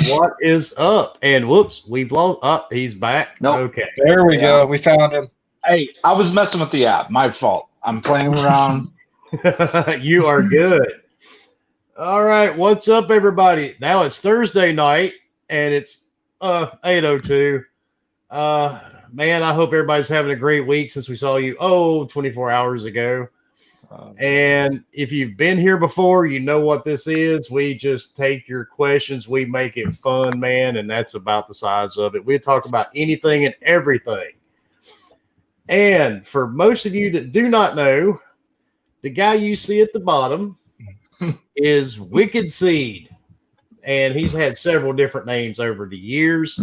what is up? And whoops, we've lost. Up, he's back. Nope. Okay, there we go. We found him. Hey, I was messing with the app. My fault. I'm playing around. You are good. All right, what's up, everybody? Now it's Thursday night, and it's 8:02. Man, I hope everybody's having a great week since we saw you 24 hours ago. And if you've been here before, you know what this is. We just take your questions, we make it fun, man, and that's about the size of it. We talk about anything and everything. And for most of you that do not know, the guy you see at the bottom is Wicked Seed, and he's had several different names over the years.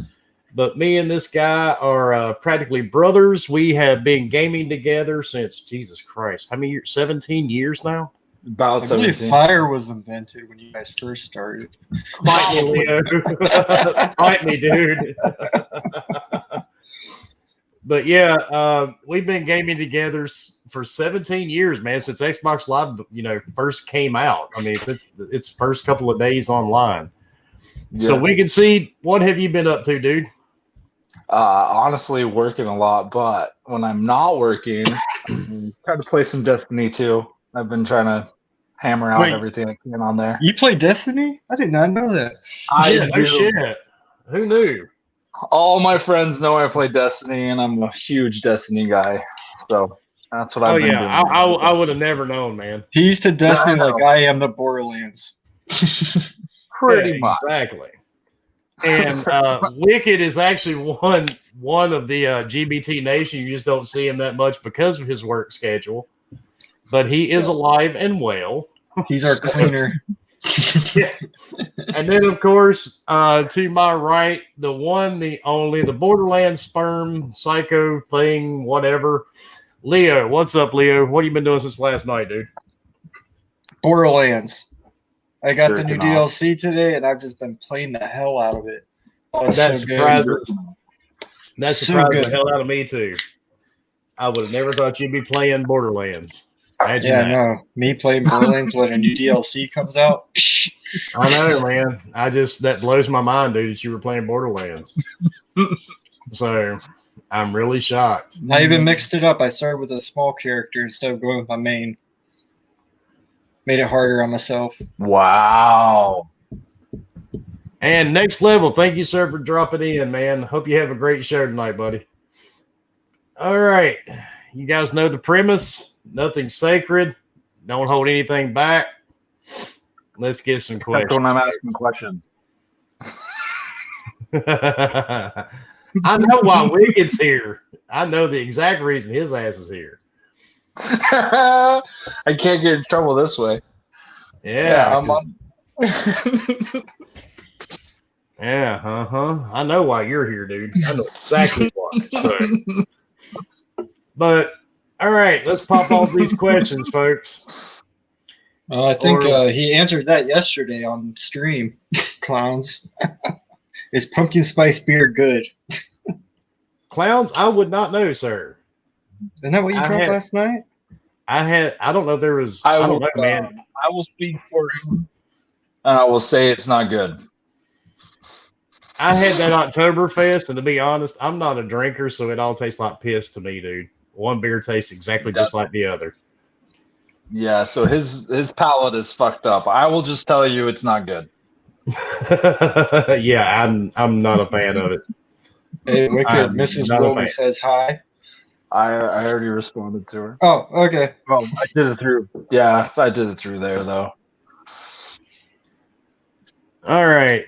But me and this guy are practically brothers. We have been gaming together since, Jesus Christ, how many years? 17 years now? About I believe 17. fire was invented when you guys first started. Fight me, Leo. Fight me, dude. But yeah, we've been gaming together for 17 years, man, since Xbox Live, first came out. I mean, it's first couple of days online. Yeah. So Wicked Seed, what have you been up to, dude? Honestly, working a lot, but when I'm not working, I'm trying to play some Destiny too. I've been trying to hammer out everything I can on there. You play Destiny? I did not know that. No shit. Who knew? All my friends know I play Destiny, and I'm a huge Destiny guy. So that's what I've been doing. I would have never known, man. He's to Destiny like I am to Borderlands. Pretty much. Exactly. And Wicked is actually one of the GBT Nation. You just don't see him that much because of his work schedule. But he is alive and well. He's our cleaner. Yeah. And then, of course, to my right, the one, the only, the Borderlands sperm psycho thing, whatever. Leo, what's up, Leo? What have you been doing since last night, dude? Borderlands. I got the new DLC today, and I've just been playing the hell out of it. Oh, that surprises the hell out of me, too. I would have never thought you'd be playing Borderlands. Imagine that. No. Me playing Borderlands when a new DLC comes out. I know, man. That blows my mind, dude, that you were playing Borderlands. So I'm really shocked. I even mixed it up. I started with a small character instead of going with my main. Made it harder on myself. Wow. And next level, thank you, sir, for dropping in, man. Hope you have a great show tonight, buddy. All right. You guys know the premise. Nothing sacred. Don't hold anything back. Let's get some questions. That's when I'm asking questions. I know why Wicked's here. I know the exact reason his ass is here. I can't get in trouble this way. Yeah, I'm on. Yeah, I know why you're here, dude. I know exactly why. So. But all right, let's pop off these questions, folks. I think he answered that yesterday on stream. Clowns, is pumpkin spice beer good? Clowns, I would not know, sir. Isn't that what you drank last night? I don't know if there was. I don't know, man. I will speak for him. And I will say it's not good. I had that Oktoberfest, and to be honest, I'm not a drinker, so it all tastes like piss to me, dude. One beer tastes exactly just like the other. Yeah, so his palate is fucked up. I will just tell you it's not good. Yeah, I'm not a fan of it. Hey, Wicked, Mrs. Wilmy says hi. I already responded to her. Oh, okay. Well, I did it through. Yeah, I did it through there though. All right.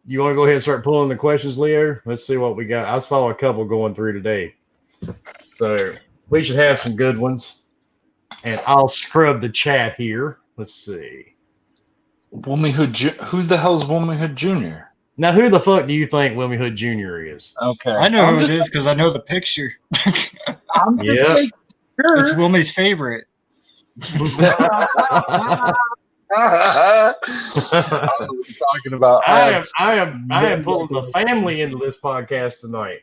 You want to go ahead and start pulling the questions, Leo? Let's see what we got. I saw a couple going through today. So we should have some good ones. And I'll scrub the chat here. Let's see. Wilmy Hood. Who's the hell is Wilmy Hood Jr.? Now, who the fuck do you think Wilmy Hood Jr. is? Okay. I know who it is because I know the picture. I'm just making sure. It's Wilmy's favorite. I was talking about. I am pulling the family into this podcast tonight.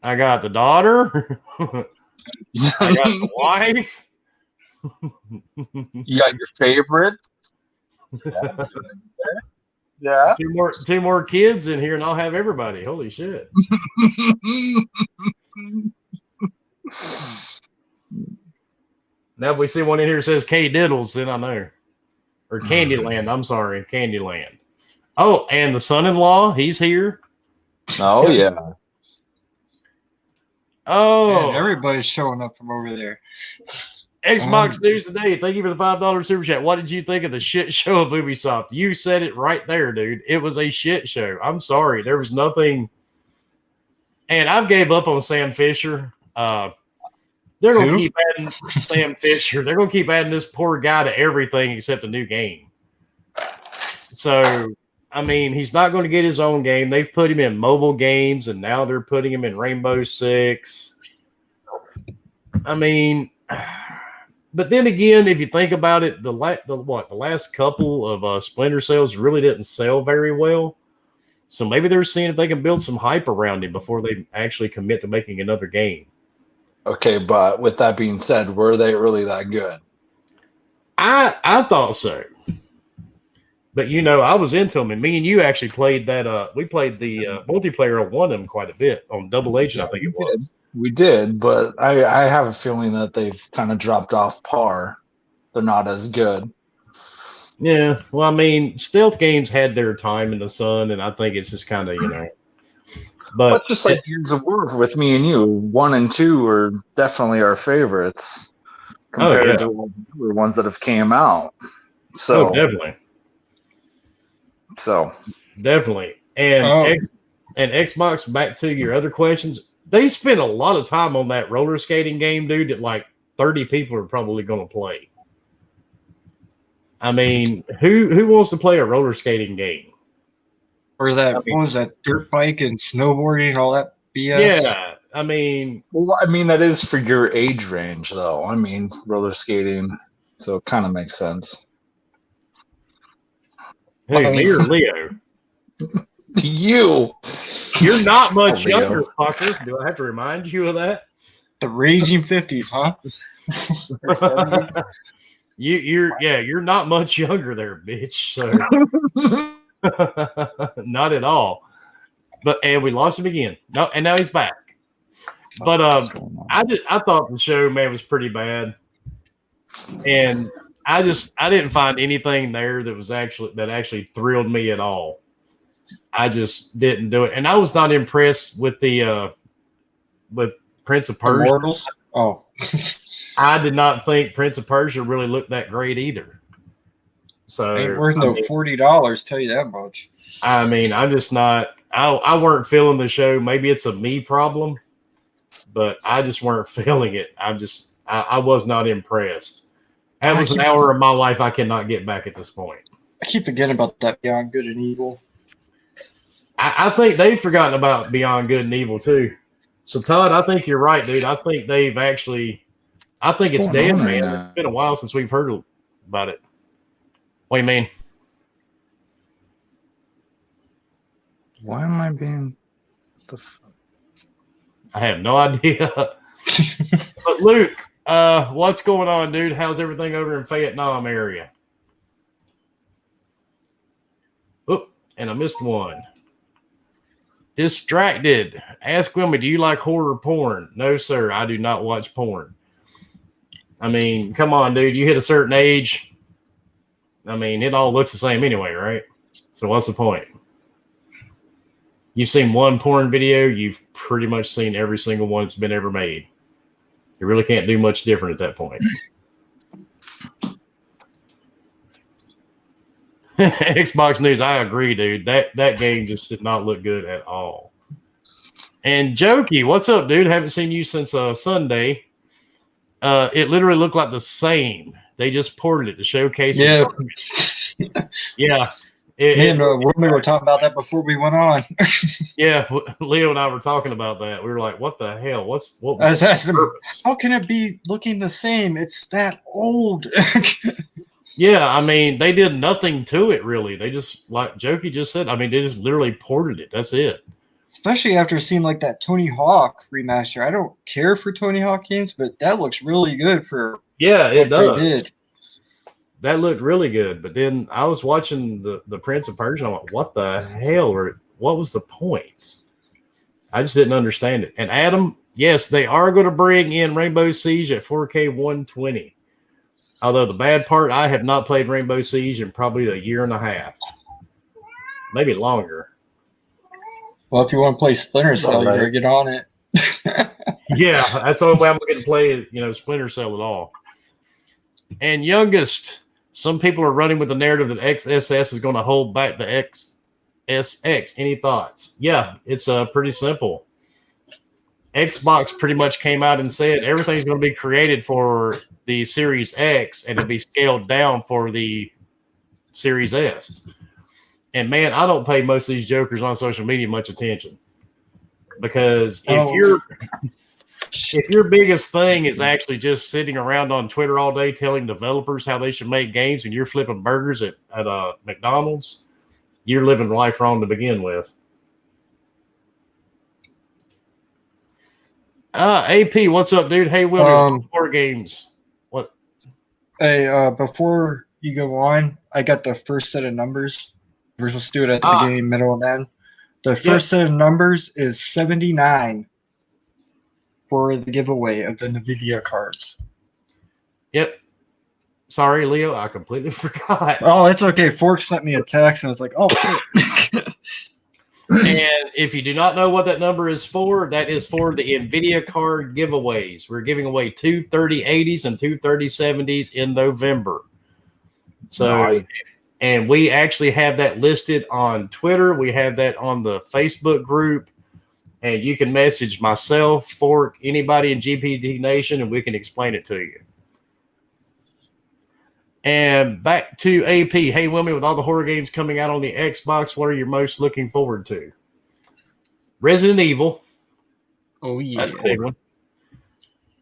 I got the daughter. I got the wife. You got your favorite. Yeah. Two more kids in here, and I'll have everybody. Holy shit! Now, if we see one in here that says K Diddles, then I know. Or Candyland. I'm sorry, Candyland. Oh, and the son-in-law, he's here. Oh yeah. Oh, Man, everybody's showing up from over there. Xbox News Today. Thank you for the $5 super chat. What did you think of the shit show of Ubisoft? You said it right there, dude. It was a shit show. I'm sorry. There was nothing. And I've gave up on Sam Fisher. They're going to keep adding Sam Fisher. They're going to keep adding this poor guy to everything except a new game. So, I mean, he's not going to get his own game. They've put him in mobile games, and now they're putting him in Rainbow Six. I mean, but then again, if you think about it, the last couple of Splinter Cells really didn't sell very well. So maybe they're seeing if they can build some hype around him before they actually commit to making another game. Okay, but with that being said, were they really that good? I thought so. But, you know, I was into them, and me and you actually played that. We played the multiplayer on one of them quite a bit on Double Agent, I think it was. We did, but I have a feeling that they've kind of dropped off par. They're not as good. Yeah, well, I mean, stealth games had their time in the sun, and I think it's just kind of, you know. But just like Gears of War with me and you, 1 and 2 are definitely our favorites compared to all the ones that have came out. So definitely. So definitely. And Xbox, back to your other questions, they spent a lot of time on that roller skating game, dude, that like 30 people are probably going to play. I mean, who wants to play a roller skating game? Or that, what was that, dirt bike and snowboarding and all that BS? Yeah, I mean... Well, I mean, that is for your age range, though. I mean, roller skating, so it kind of makes sense. Who, me or Leo? You. You're not much younger, fucker. Do I have to remind you of that? The raging 50s, huh? You're not much younger there, bitch. So not at all. And we lost him again. No, and now he's back. But I thought the show, man, was pretty bad. And I didn't find anything there that actually thrilled me at all. I just didn't do it. And I was not impressed with the with Prince of Persia. Immortals? Oh. I did not think Prince of Persia really looked that great either. So ain't worth no $40, tell you that much. I mean, I'm just not. I weren't feeling the show. Maybe it's a me problem, but I just weren't feeling it. I was not impressed. That was an hour of my life I cannot get back at this point. I keep forgetting about that Beyond Good and Evil. I think they've forgotten about Beyond Good and Evil too. So Todd, I think you're right, dude. I think they've actually. I think it's dead, man. It's been a while since we've heard about it. What do you mean? Why am I being? I have no idea. But Luke, what's going on, dude? How's everything over in Vietnam area? Oh, and I missed one. Distracted. Ask Wilmy, do you like horror porn? No, sir. I do not watch porn. I mean, come on, dude. You hit a certain age. I mean, it all looks the same anyway, right? So what's the point? You've seen one porn video, you've pretty much seen every single one that's been ever made. You really can't do much different at that point. Xbox News, I agree, dude. That game just did not look good at all. And Jokey, what's up, dude? Haven't seen you since Sunday. It literally looked like the same. They just ported it to showcase. Yeah. Yeah. We were talking about that before we went on. Yeah, Leo and I were talking about that. We were like, "What the hell? What was I was asking him, how can it be looking the same? It's that old." Yeah, I mean, they did nothing to it really. They just, like Jokey just said, I mean, they just literally ported it. That's it. Especially after seeing like that Tony Hawk remaster. I don't care for Tony Hawk games, but that looks really good for it does. They did. that looked really good. But then I was watching the Prince of Persia. I'm like, what the hell? Or what was the point? I just didn't understand it. And Adam, yes, they are going to bring in Rainbow Siege at 4K 120. Although the bad part, I have not played Rainbow Siege in probably a year and a half, maybe longer. Well, if you want to play Splinter Cell, you better get on it. Yeah, that's the only way I'm going to play, Splinter Cell at all. And youngest, some people are running with the narrative that XSS is going to hold back the XSX. Any thoughts? Yeah, it's pretty simple. Xbox pretty much came out and said everything's going to be created for the Series X and it'll be scaled down for the Series S. And man, I don't pay most of these jokers on social media much attention because if your biggest thing is actually just sitting around on Twitter all day telling developers how they should make games and you're flipping burgers at McDonald's, you're living life wrong to begin with. AP, what's up, dude? Hey, Wilmy, horror games. What? Hey, before you go on, I got the first set of numbers. We're supposed to do it at the beginning, middle, and end. The first set of numbers is 79 for the giveaway of the NVIDIA cards. Yep. Sorry, Leo, I completely forgot. Oh, it's okay. Fork sent me a text, and it's like, oh, shit. And if you do not know what that number is for, that is for the NVIDIA card giveaways. We're giving away two 3080s and two 3070s in November. So, and we actually have that listed on Twitter. We have that on the Facebook group. And you can message myself, Fork, anybody in GPD Nation, and we can explain it to you. And back to AP. Hey, Wilmy, with all the horror games coming out on the Xbox, what are you most looking forward to? Resident Evil. Oh, yeah. That's a big one.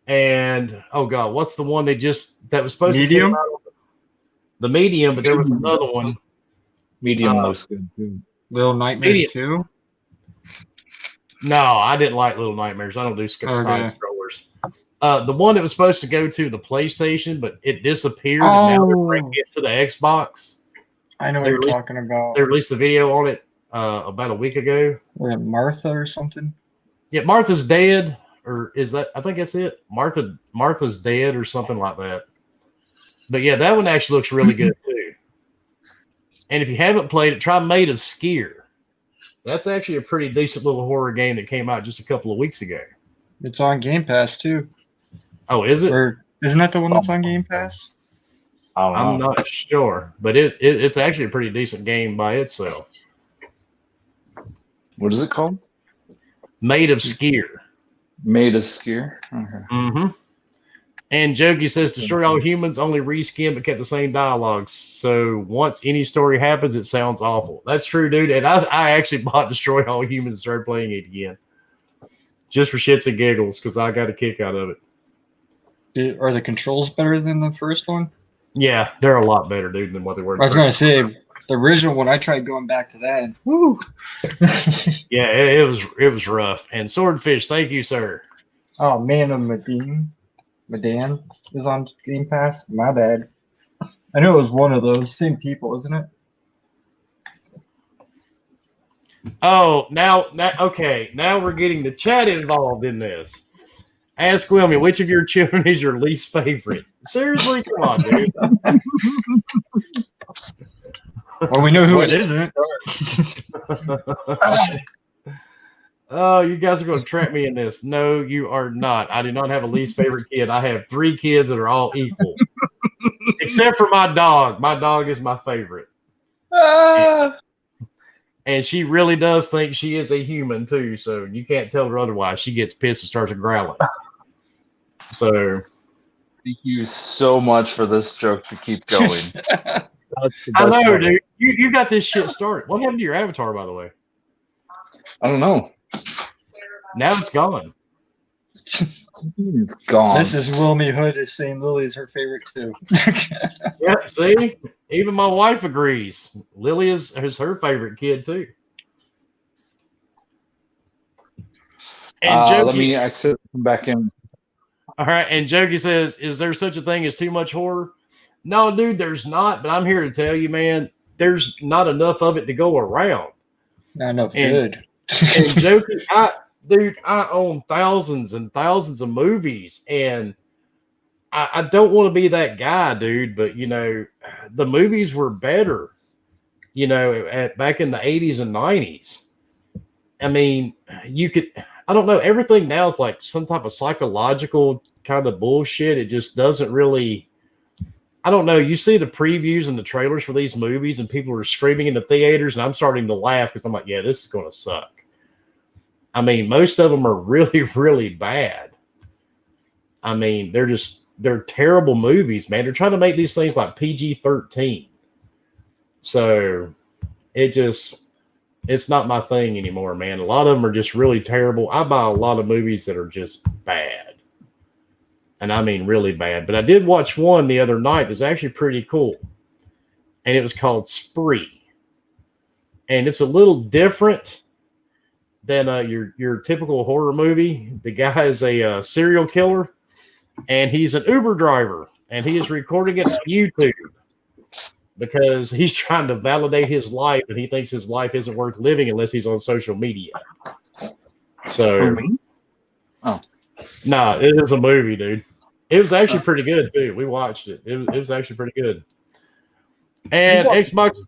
And, oh, God, what's the one that was supposed Medium? to come out? The Medium, but there was another one. Medium looks good, too. Little Nightmares 2? No, I didn't like Little Nightmares. I don't do side scrollers. The one that was supposed to go to the PlayStation, but it disappeared, and now they're bringing it to the Xbox. I know what you're talking about. They released a video on it about a week ago. Martha or something? Yeah, Martha's Dead, or is that? I think that's it. Martha's Dead or something like that. But yeah, that one actually looks really good too. And if you haven't played it, try Made of Skier. That's actually a pretty decent little horror game that came out just a couple of weeks ago. It's on Game Pass too. Oh, is it? Or isn't that the one that's on Game Pass? I'm not sure, but it's actually a pretty decent game by itself. What is it called? Made of Skier. Made of Skier? Okay. Mm-hmm. And Jokey says, destroy all humans, only reskin, but kept the same dialogue. So once any story happens, it sounds awful. That's true, dude. And I actually bought Destroy All Humans and started playing it again. Just for shits and giggles, because I got a kick out of it. Are the controls better than the first one? Yeah, they're a lot better, dude, than what they were. I was going to say, the original one, I tried going back to that, and woo! Yeah, it was rough. And Swordfish, thank you, sir. Oh, Man of Medan is on Game Pass. My bad. I know it was one of those same people, isn't it? Oh, now, okay. Now we're getting the chat involved in this. Ask Wilmy, which of your children is your least favorite? Seriously, come on, dude. Well, we know who it isn't. Oh, you guys are going to trap me in this. No, you are not. I do not have a least favorite kid. I have 3 kids that are all equal. Except for my dog. My dog is my favorite. And she really does think she is a human, too. So you can't tell her otherwise. She gets pissed and starts growling. So. Thank you so much for this joke to keep going. I know, dude. You got this shit started. What happened to your avatar, by the way? I don't know. Now it's gone. It's gone. This is Wilmy Hood is saying Lily is her favorite too. Yep, see? Even my wife agrees. Lily is her favorite kid too. And let me exit and come back in. All right, and Jokey says, is there such a thing as too much horror? No, dude, there's not. But I'm here to tell you, man, there's not enough of it to go around. Not enough And, good. And joking, I own thousands and thousands of movies, and I don't want to be that guy, dude. But the movies were better, back in the 80s and 90s. I mean, I don't know. Everything now is like some type of psychological kind of bullshit. It just doesn't really. I don't know. You see the previews and the trailers for these movies, and people are screaming in the theaters, and I'm starting to laugh because I'm like, yeah, this is going to suck. I mean, most of them are really, really bad. I mean, they're terrible movies, man. They're trying to make these things like PG-13. So it's not my thing anymore, man. A lot of them are just really terrible. I buy a lot of movies that are just bad. And I mean really bad. But I did watch one the other night that's actually pretty cool. And it was called Spree. And it's a little different than your typical horror movie. The guy is a serial killer. And he's an Uber driver. And he is recording it on YouTube. Because he's trying to validate his life. And he thinks his life isn't worth living unless he's on social media. So... Nah, it is a movie, dude. It was actually pretty good, too. We watched it. It was actually pretty good. And Xbox...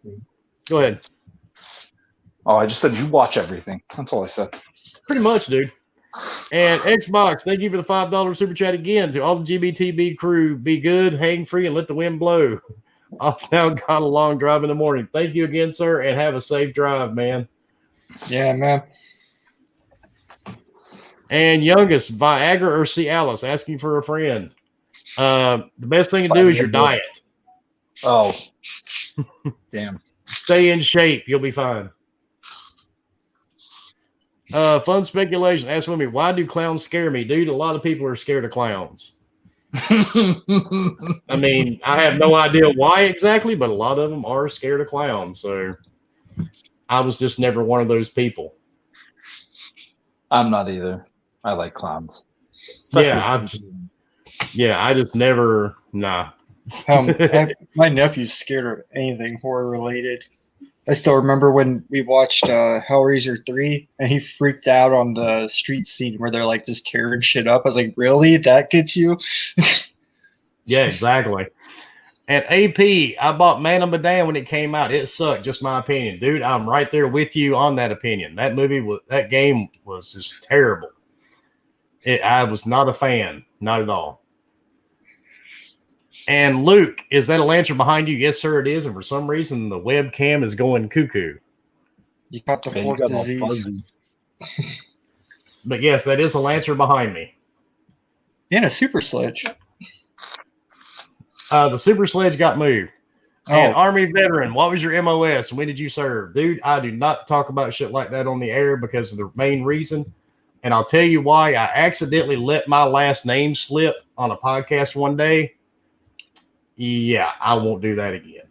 Go ahead. Oh, I just said you watch everything. That's all I said. Pretty much, dude. And Xbox, thank you for the $5 super chat again. To all the GBTB crew, be good, hang free, and let the wind blow. Off now, got a long drive in the morning. Thank you again, sir, and have a safe drive, man. Yeah, man. And youngest, Viagra or Cialis, asking for a friend. The best thing to do is your diet. Oh, damn. Stay in shape. You'll be fine. Fun speculation. Ask Wilmy, why do clowns scare me? Dude, a lot of people are scared of clowns. I mean, I have no idea why exactly, but a lot of them are scared of clowns. So I was just never one of those people. I'm not either. I like clowns. I just never, nah. My nephew's scared of anything horror related. I still remember when we watched Hellraiser 3 and he freaked out on the street scene where they're like just tearing shit up. I was like, really? That gets you? Yeah, exactly. And AP, I bought Man of Medan when it came out. It sucked, just my opinion. Dude, I'm right there with you on that opinion. That game was just terrible. I was not a fan. Not at all. And Luke, is that a lantern behind you? Yes, sir, it is. And for some reason, the webcam is going cuckoo. You got the fork disease. But yes, that is a lantern behind me. And a super sledge. The super sledge got moved. And Army veteran, what was your MOS? When did you serve? Dude, I do not talk about shit like that on the air because of the main reason. And I'll tell you why. I accidentally let my last name slip on a podcast one day. Yeah, I won't do that again.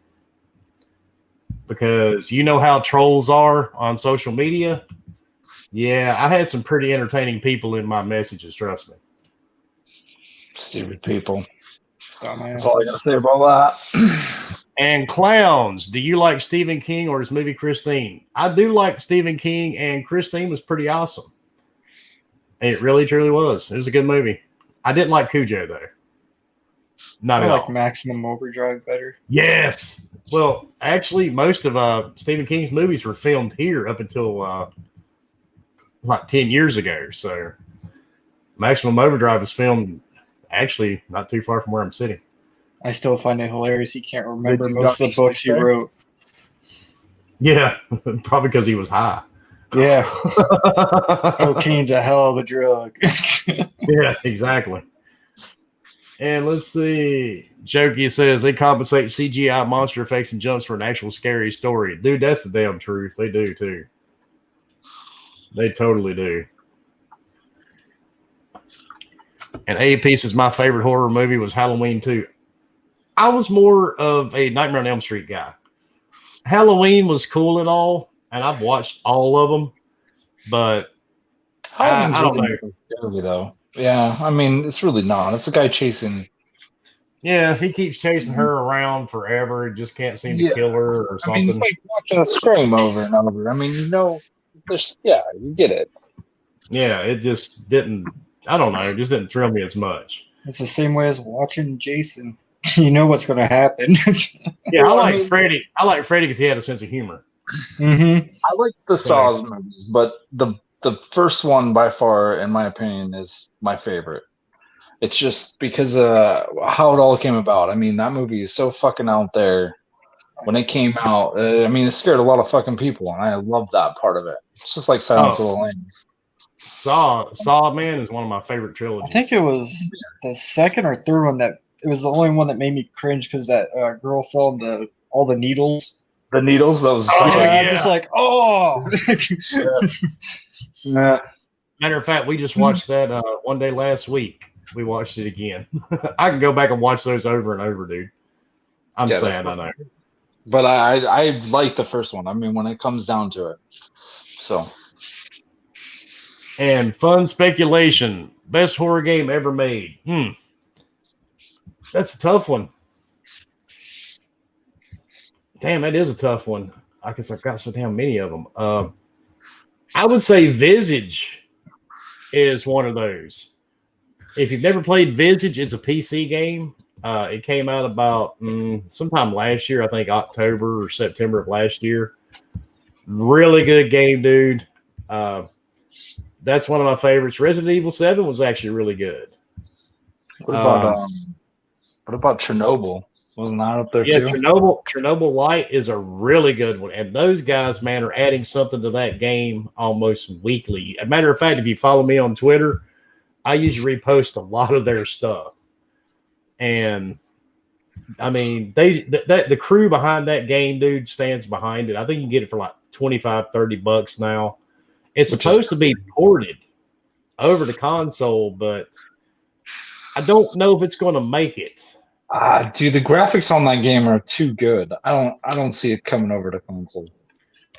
Because you know how trolls are on social media? Yeah, I had some pretty entertaining people in my messages, trust me. Stupid people. That's all I gotta say about that. And clowns, do you like Stephen King or his movie Christine? I do like Stephen King, and Christine was pretty awesome. It really, truly was. It was a good movie. I didn't like Cujo, though. Not at all. I like Maximum Overdrive better. Yes. Well, actually, most of Stephen King's movies were filmed here up until like 10 years ago. So Maximum Overdrive was filmed actually not too far from where I'm sitting. I still find it hilarious. He can't remember most of the books he wrote. Yeah, probably because he was high. Yeah. Cocaine's a hell of a drug. Yeah, exactly. And let's see. Jokey says they compensate CGI monster effects and jumps for an actual scary story. Dude, that's the damn truth. They do, too. They totally do. And AP says my favorite horror movie was Halloween 2. I was more of a Nightmare on Elm Street guy. Halloween was cool and all, and I've watched all of them, but I don't know. Scary, though. Yeah, I mean, it's really not. It's a guy chasing Yeah, he keeps chasing her around forever and just can't seem to kill her or I mean, it's something. like watching a scream over and over. I mean, you get it. Yeah, it just didn't. I don't know. It just didn't thrill me as much. It's the same way as watching Jason. You know what's going to happen. Yeah, I like Freddy. I like Freddy because he had a sense of humor. Mm-hmm. I like the Saws movies, but the first one by far, in my opinion, is my favorite. It's just because how it all came about. I mean, that movie is so fucking out there. When it came out, I mean, it scared a lot of fucking people, and I love that part of it. It's just like Silence of the Lambs. Saw Man is one of my favorite trilogies. I think it was the second or third one that it was the only one that made me cringe because that girl fell into all the needles. The needles, that was just like, oh. Yeah. Matter of fact, we just watched that one day last week. We watched it again. I can go back and watch those over and over, dude. I'm sad, I know. But I like the first one. I mean, when it comes down to it. So. And fun speculation. Best horror game ever made. That's a tough one. Damn, that is a tough one. I guess I've got so damn many of them. I would say Visage is one of those. If you've never played Visage, it's a PC game. It came out about sometime last year, I think October or September of last year. Really good game, dude. That's one of my favorites. Resident Evil 7 was actually really good. What about Chernobyl? Wasn't that up there too? Yeah, Chernobyl Light is a really good one. And those guys, man, are adding something to that game almost weekly. As a matter of fact, if you follow me on Twitter, I usually repost a lot of their stuff. And I mean, the crew behind that game, dude, stands behind it. I think you can get it for like $25-$30 now. It's supposed to be ported over the console, but I don't know if it's going to make it. Dude, the graphics on that game are too good. I don't see it coming over to console.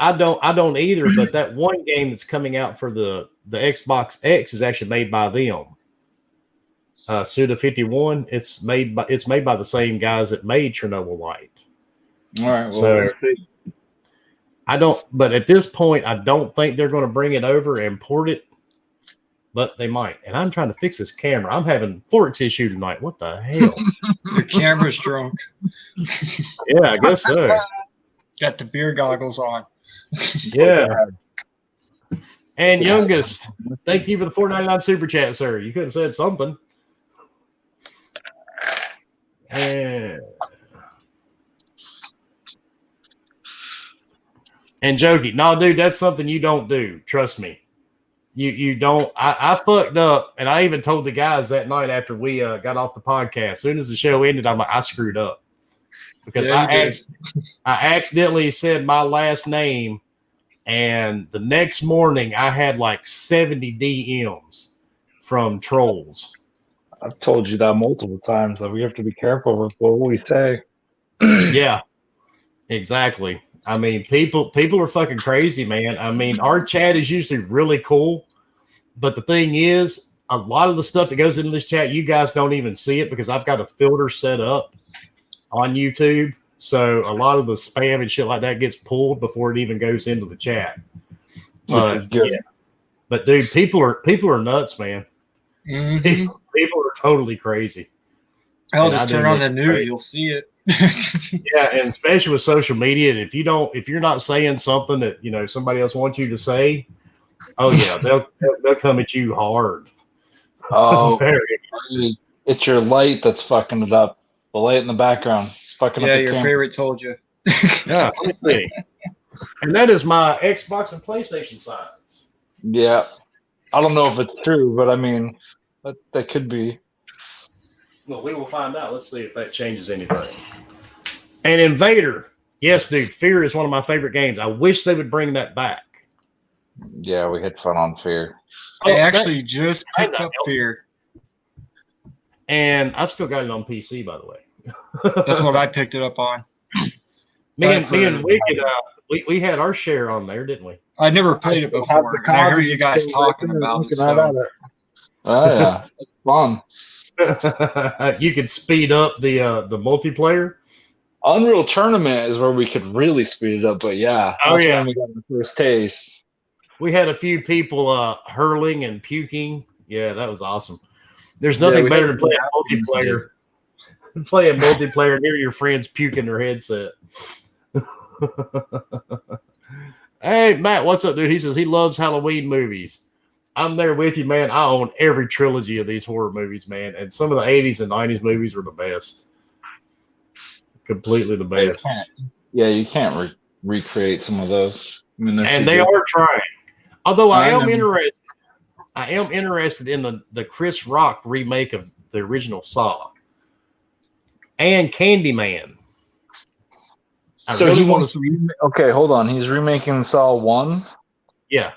I don't either, but that one game that's coming out for the Xbox X is actually made by them. Suda 51. It's made by the same guys that made Chernobyl Light. All right. Well, so but at this point, I don't think they're going to bring it over and port it, but they might. And I'm trying to fix this camera. I'm having Forex issue tonight. What the hell? Your camera's drunk. Yeah, I guess so. Got the beer goggles on. Yeah. And youngest, thank you for the $4.99 super chat, sir. You could have said something. And Jokey, no, dude, that's something you don't do. Trust me. You don't. I fucked up, and I even told the guys that night after we got off the podcast. As soon as the show ended, I'm like, I screwed up because I accidentally said my last name, and the next morning I had like 70 DMs from trolls. I've told you that multiple times that we have to be careful with what we say. Yeah, exactly. I mean, people are fucking crazy, man. I mean, our chat is usually really cool, but the thing is, a lot of the stuff that goes into this chat, you guys don't even see it because I've got a filter set up on YouTube. So a lot of the spam and shit like that gets pulled before it even goes into the chat. But yeah. But dude, people are nuts, man. Mm-hmm. People are totally crazy. I'll just turn on the news, you'll see it. Yeah, and especially with social media, if you're not saying something that somebody else wants you to say, oh yeah, they'll come at you hard. Oh, it's your light that's fucking it up. The light in the background, it's fucking up. Yeah, your favorite told you. Yeah, let me see. And that is my Xbox and PlayStation signs. Yeah, I don't know if it's true, but I mean, that could be. Well, we will find out. Let's see if that changes anything. And Invader. Yes, dude. Fear is one of my favorite games. I wish they would bring that back. Yeah, we had fun on Fear. I actually just picked up Fear. And I've still got it on PC, by the way. That's what I picked it up on. Me and Wicked, we had our share on there, didn't we? I never played it before. I heard you guys talking about it. So. Oh, yeah. It's fun. You could speed up the multiplayer. Unreal Tournament is where we could really speed it up, but yeah, that's when we got the first taste. We had a few people hurling and puking. Yeah, that was awesome. There's nothing better than playing multiplayer. Playing multiplayer near your friends puking their headset. Hey, Matt, what's up, dude? He says he loves Halloween movies. I'm there with you, man. I own every trilogy of these horror movies, man. And some of the 80s and 90s movies were the best. Completely the best. You can't recreate some of those. I mean, and they are trying. Although I am interested in the Chris Rock remake of the original Saw and Candyman. He wants to okay, hold on. He's remaking Saw 1? Yeah.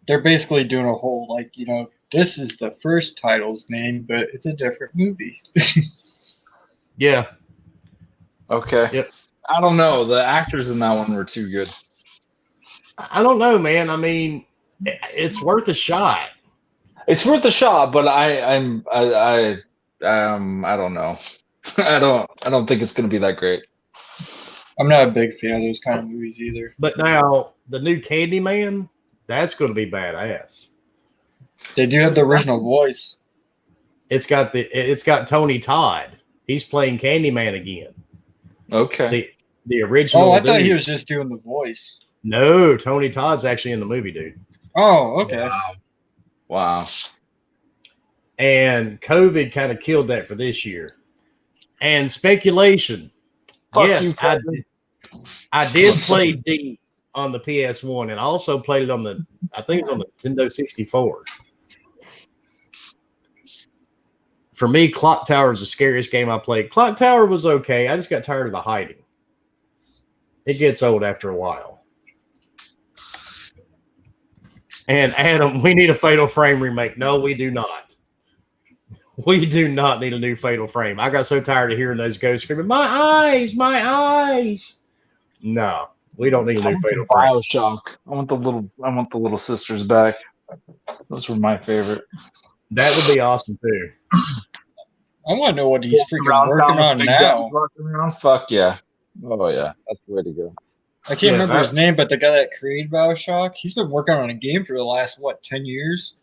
They're basically doing a whole, this is the first title's name, but it's a different movie. Yeah. Okay. Yep. I don't know. The actors in that one were too good. I don't know, man. I mean, it's worth a shot. It's worth a shot, but I don't know. I don't think it's going to be that great. I'm not a big fan of those kind of movies either. But now the new Candyman, that's going to be badass. They do have the original voice. It's got Tony Todd. He's playing Candyman again. Okay. The original. Oh, I thought he was just doing the voice. No, Tony Todd's actually in the movie, dude. Oh, okay. Wow. And COVID kind of killed that for this year. And speculation. Yes, I did play D on the PS1 and I also played it on the Nintendo 64. For me, Clock Tower is the scariest game I played. Clock Tower was okay. I just got tired of the hiding. It gets old after a while. And Adam, we need a Fatal Frame remake. No, we do not. We do not need a new Fatal Frame. I got so tired of hearing those ghosts screaming, "My eyes, my eyes!" No, we don't need a new Fatal Frame. BioShock. I want the little sisters back. Those were my favorite. That would be awesome too. I want to know what he's freaking working on now. Fuck yeah! Oh yeah, that's the way to go. I can't remember his name, but the guy that created BioShock, he's been working on a game for the last 10 years.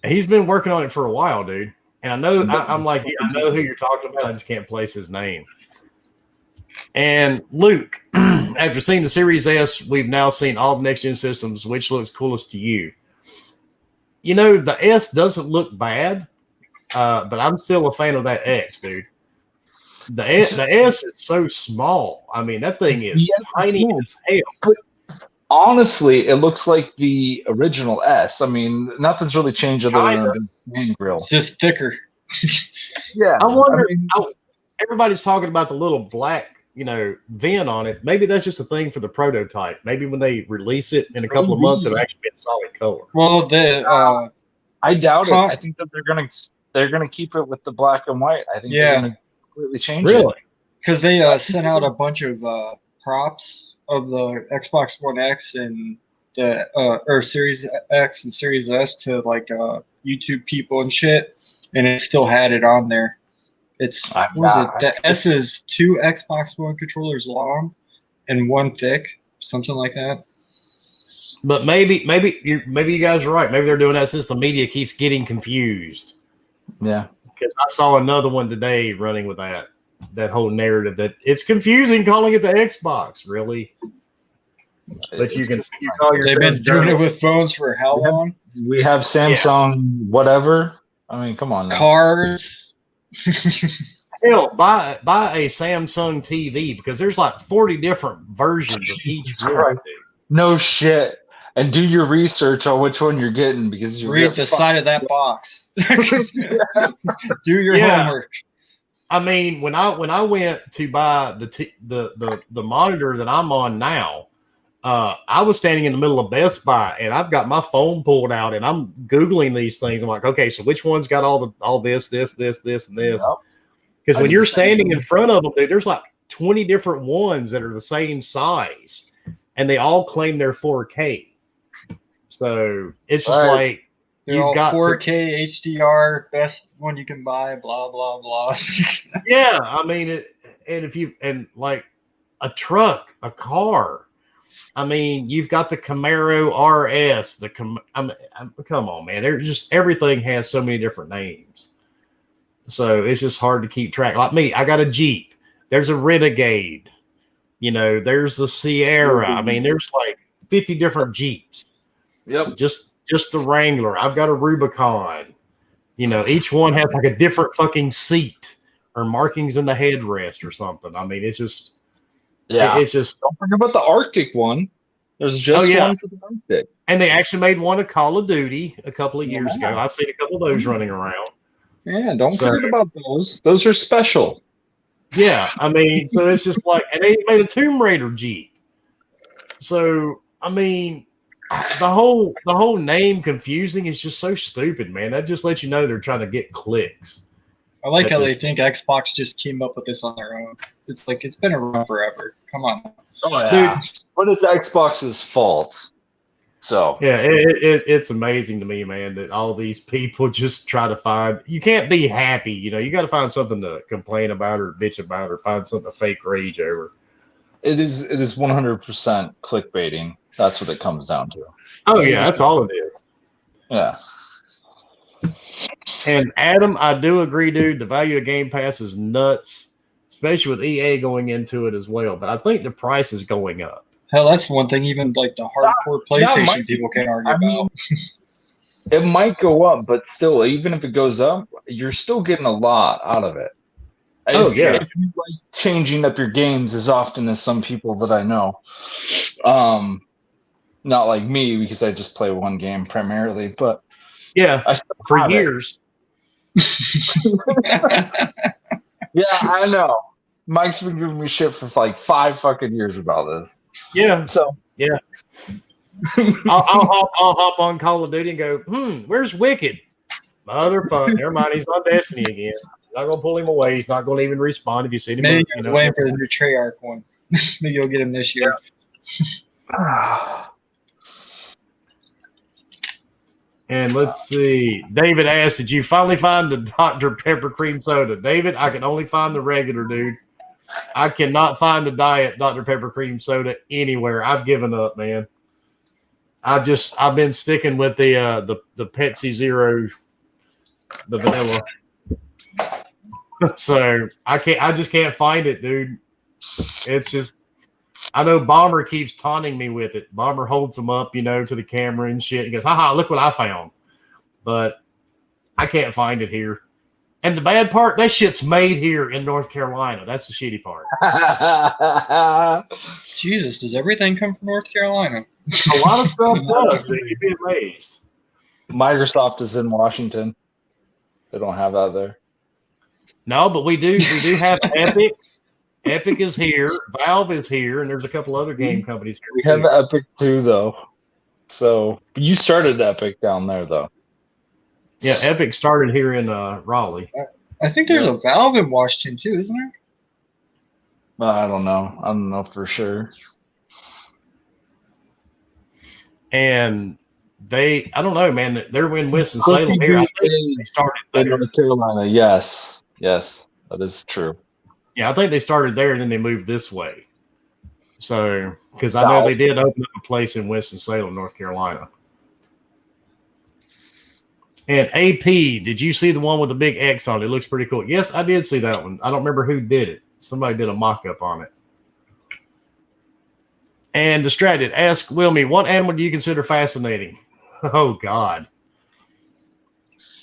He's been working on it for a while, dude. And I know I know who you're talking about. I just can't place his name. And Luke, after seeing the Series S, we've now seen all the next gen systems. Which looks coolest to you? You know, the S doesn't look bad, but I'm still a fan of that X, dude. The S is so small. I mean, that thing is tiny as hell. But honestly, it looks like the original S. I mean, nothing's really changed other than the main grill. It's just thicker. Yeah. I wonder. Everybody's talking about the little black, VIN on it. Maybe that's just a thing for the prototype. Maybe when they release it in a couple of months, it'll actually be a solid color. Well, I doubt it. I think that they're gonna keep it with the black and white. I think they're gonna completely change it. Really? Because they sent out a bunch of props of the Xbox One X and the or Series X and Series S to YouTube people and shit, and it still had it on there. It's the S is 2 Xbox One controllers long and 1 thick, something like that. But maybe you guys are right. Maybe they're doing that since the media keeps getting confused. Yeah. Because I saw another one today running with that whole narrative that it's confusing calling it the Xbox. Really? But you call yourself. They've been doing it with phones for how long? We have Samsung whatever. I mean, come on now. Cars. Hell, buy a Samsung TV because there's 40 different versions of each one. No shit. And do your research on which one you're getting because you read the side of that box. Do your homework. I mean, when I went to buy the monitor that I'm on now, I was standing in the middle of Best Buy and I've got my phone pulled out and I'm Googling these things. I'm like, okay, so which one's got all this, and this? Because when you're standing in front of them, dude, there's 20 different ones that are the same size and they all claim they're 4K. So it's just They're all 4K HDR, best one you can buy. Blah blah blah. Yeah, I mean, like a truck, a car. I mean, you've got the Camaro RS. Come on, man. There's just everything has so many different names, so it's just hard to keep track. Like me, I got a Jeep. There's a Renegade. There's the Sierra. I mean, there's like 50 different Jeeps. Yep. Just the Wrangler. I've got a Rubicon. Each one has like a different fucking seat or markings in the headrest or something. I mean, it's just. Yeah, it's just. Don't forget about the Arctic one. There's just one for the Arctic, and they actually made one of Call of Duty a couple of years ago. I've seen a couple of those running around. Yeah, don't forget about those. Those are special. Yeah, I mean, so it's just like, and they made a Tomb Raider Jeep. So I mean, the whole name confusing is just so stupid, man. That just lets you know they're trying to get clicks. I like how they think Xbox just came up with this on their own. It's like it's been around forever. Come on. Oh yeah. Dude, but it's Xbox's fault. So yeah, it's amazing to me, man, that all these people just try to find. You can't be happy, you got to find something to complain about or bitch about or find something to fake rage over. It is 100% clickbaiting. That's what it comes down to. Oh yeah, that's all it is. Yeah. And Adam, I do agree, dude. The value of Game Pass is nuts, especially with EA going into it as well. But I think the price is going up. Hell, that's one thing. Even like the hardcore PlayStation people can't argue about. It might go up, but still, even if it goes up, you're still getting a lot out of it. If you like changing up your games as often as some people that I know, not like me because I just play one game primarily, but yeah, for years. Yeah, I know. Mike's been giving me shit for like 5 fucking years about this. Yeah. So yeah, I'll hop on Call of Duty and go, where's Wicked? Motherfucker, never mind. He's on Destiny again. Not gonna pull him away. He's not gonna even respond if you see him. Maybe waiting for the new Treyarch one. Maybe you'll get him this year. And let's see. David asked, did you finally find the Dr. Pepper cream soda? David, I can only find the regular, dude. I cannot find the diet Dr. Pepper cream soda anywhere. I've given up, man. I've been sticking with the Pepsi Zero, the vanilla. So I just can't find it, dude. It's just, I know Bomber keeps taunting me with it. Bomber holds them up, to the camera and shit. He goes, haha, look what I found. But I can't find it here. And the bad part, that shit's made here in North Carolina. That's the shitty part. Jesus, does everything come from North Carolina? A lot of stuff does. You'd be amazed. Microsoft is in Washington. They don't have that there. No, but we do have Epic. Epic is here. Valve is here, and there's a couple other game companies here. We have Epic too, though. So you started Epic down there, though. Yeah, Epic started here in Raleigh. I think there's a Valve in Washington too, isn't there? I don't know. I don't know for sure. And I don't know, man. They're in Winston-Salem here. I think they started in North Carolina. Yes, that is true. Yeah, I think they started there and then they moved this way. So, because I know they did open up a place in Winston-Salem, North Carolina. And AP, did you see the one with the big X on it? It looks pretty cool. Yes, I did see that one. I don't remember who did it. Somebody did a mock-up on it. And Distracted, ask Wilmy, what animal do you consider fascinating? Oh, God.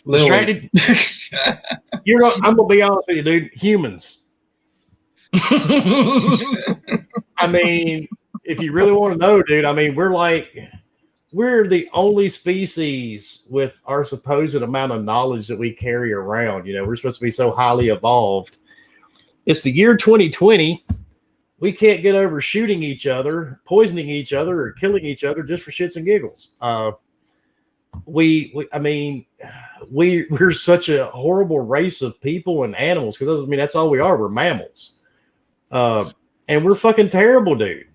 Distracted? I'm going to be honest with you, dude. Humans. I mean, if you really want to know, dude, I mean, we're the only species with our supposed amount of knowledge that we carry around. We're supposed to be so highly evolved. It's the year 2020. We can't get over shooting each other, poisoning each other, or killing each other just for shits and giggles. We're such a horrible race of people and animals because that's all we are. We're mammals. And we're fucking terrible, dude.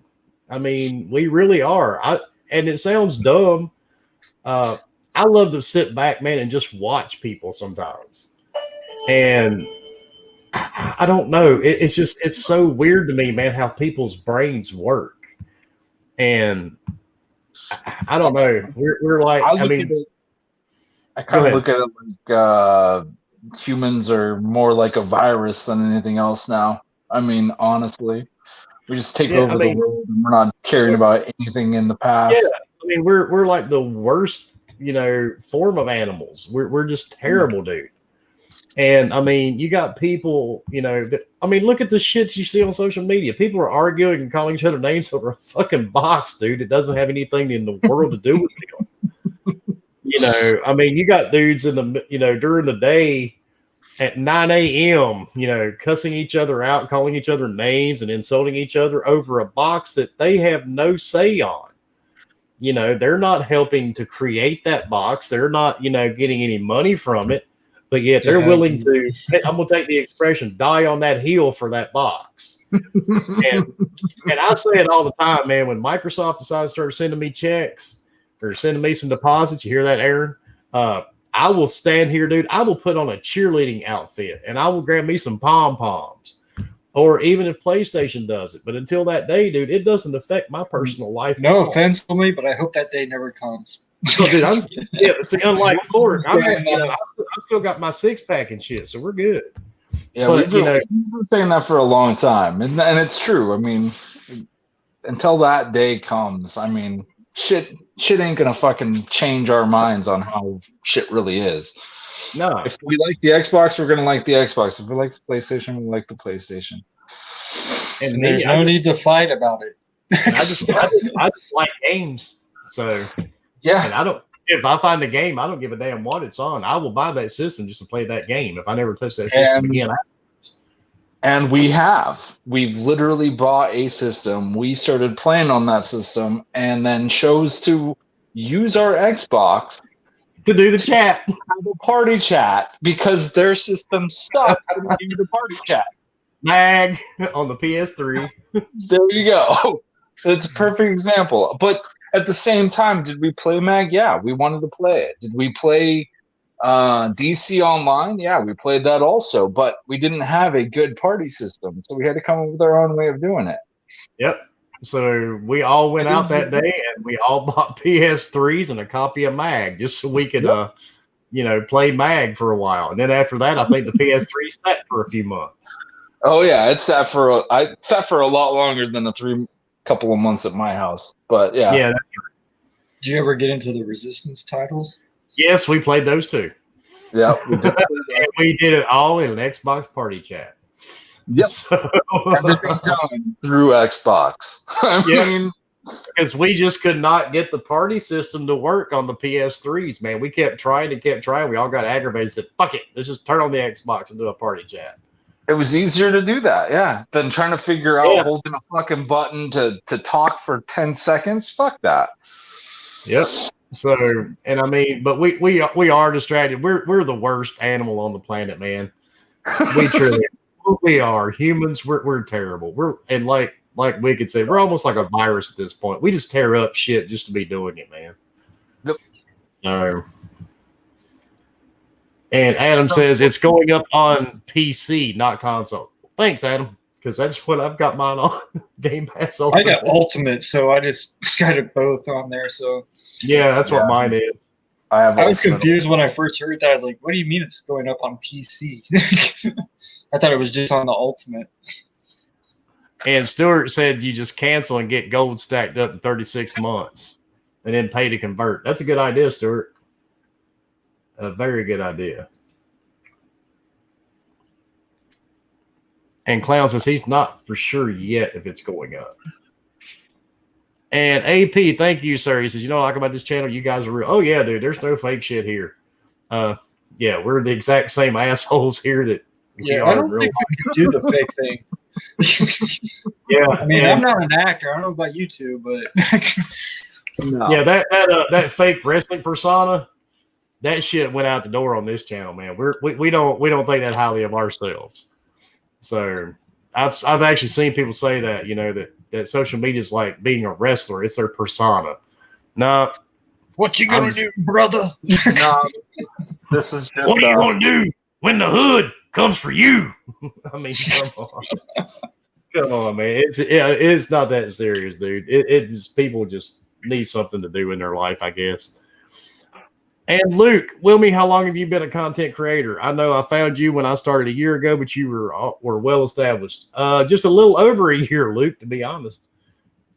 I mean, we really are. And it sounds dumb. I love to sit back, man, and just watch people sometimes. And I don't know. It's so weird to me, man, how people's brains work. And I don't know. We're like, I mean, I kind of look at it like humans are more like a virus than anything else now. I mean, honestly, we just take over the world and we're not caring about anything in the past. Yeah, I mean, we're like the worst, form of animals. We're just terrible, dude. And I mean, you got people, look at the shit you see on social media. People are arguing and calling each other names over a fucking box, dude. It doesn't have anything in the world to do with them. You got dudes in the, during the day at 9 a.m., cussing each other out, calling each other names and insulting each other over a box that they have no say on. They're not helping to create that box. They're not, getting any money from it. But yet they're willing to, I'm going to take the expression, die on that hill for that box. and I say it all the time, man. When Microsoft decides to start sending me checks or sending me some deposits, you hear that, Aaron? I will stand here, dude. I will put on a cheerleading outfit and I will grab me some pom-poms. Or even if PlayStation does it. But until that day, dude, it doesn't affect my personal life. No offense to me, but I hope that day never comes. So, dude, unlike Ford, I've still got my 6-pack and shit, so we're good. Yeah, we've been saying that for a long time, and it's true. I mean, until that day comes, I mean, shit ain't gonna fucking change our minds on how shit really is. No, if we like the Xbox, we're gonna like the Xbox. If we like the PlayStation, we like the PlayStation. And there's no need to fight about it. I just like games, so. Yeah, and if I find a game, I don't give a damn what it's on. I will buy that system just to play that game. If I never touch that system again. And we've literally bought a system. We started playing on that system and then chose to use our Xbox to do the chat, have a party chat because their system sucked and we do the party chat. Mag on the PS3. There you go. It's a perfect example. But at the same time, did we play Mag? Yeah, we wanted to play it. Did we play DC Online? Yeah, we played that also, but we didn't have a good party system, so we had to come up with our own way of doing it. Yep. So we all went out that day, and we all bought PS3s and a copy of Mag just so we could, play Mag for a while. And then after that, I think the PS3 sat for a few months. Oh yeah, it sat for a lot longer than the couple of months at my house, but yeah. Did you ever get into the Resistance titles? Yes, we played those too. Yeah, we did it all in an Xbox party chat. Yep, so, everything done through Xbox. I mean, because we just could not get the party system to work on the PS3s, man. We kept trying. We all got aggravated. Said, "Fuck it, let's just turn on the Xbox and do a party chat." It was easier to do that, yeah, than trying to figure out holding a fucking button to talk for 10 seconds. Fuck that. Yep. So, and I mean, but we are distracted. We're the worst animal on the planet, man. We truly we are. Humans, we're terrible. Like we could say, we're almost like a virus at this point. We just tear up shit just to be doing it, man. Yep. So, and Adam says it's going up on PC, not console. Thanks, Adam, because that's what I've got mine on. Game Pass Ultimate. I got Ultimate, so I just got it both on there. So yeah, that's what mine is. I was confused when I first heard that. I was like, "What do you mean it's going up on PC?" I thought it was just on the Ultimate. And Stuart said you just cancel and get gold stacked up in 36 months, and then pay to convert. That's a good idea, Stuart. A very good idea. And Clown says he's not for sure yet if it's going up. And AP, thank you, sir. He says, what I like about this channel? You guys are real. Oh, yeah, dude. There's no fake shit here. Yeah, we're the exact same assholes here that we are. I don't think we can do the fake thing. Yeah. I mean, I'm not an actor. I don't know about you two, but no. Yeah, that fake wrestling persona, that shit went out the door on this channel, man. We don't think that highly of ourselves. So I've actually seen people say that, that social media is like being a wrestler. It's their persona. No, What you gonna do, brother? No, this is just. What are you gonna do when the hood comes for you? I mean, come on. Come on, man. It's not that serious, dude. It just people just need something to do in their life, I guess. And Luke, Wilmy, how long have you been a content creator? I know I found you when I started a year ago, but you were well established. Just a little over a year, Luke, to be honest.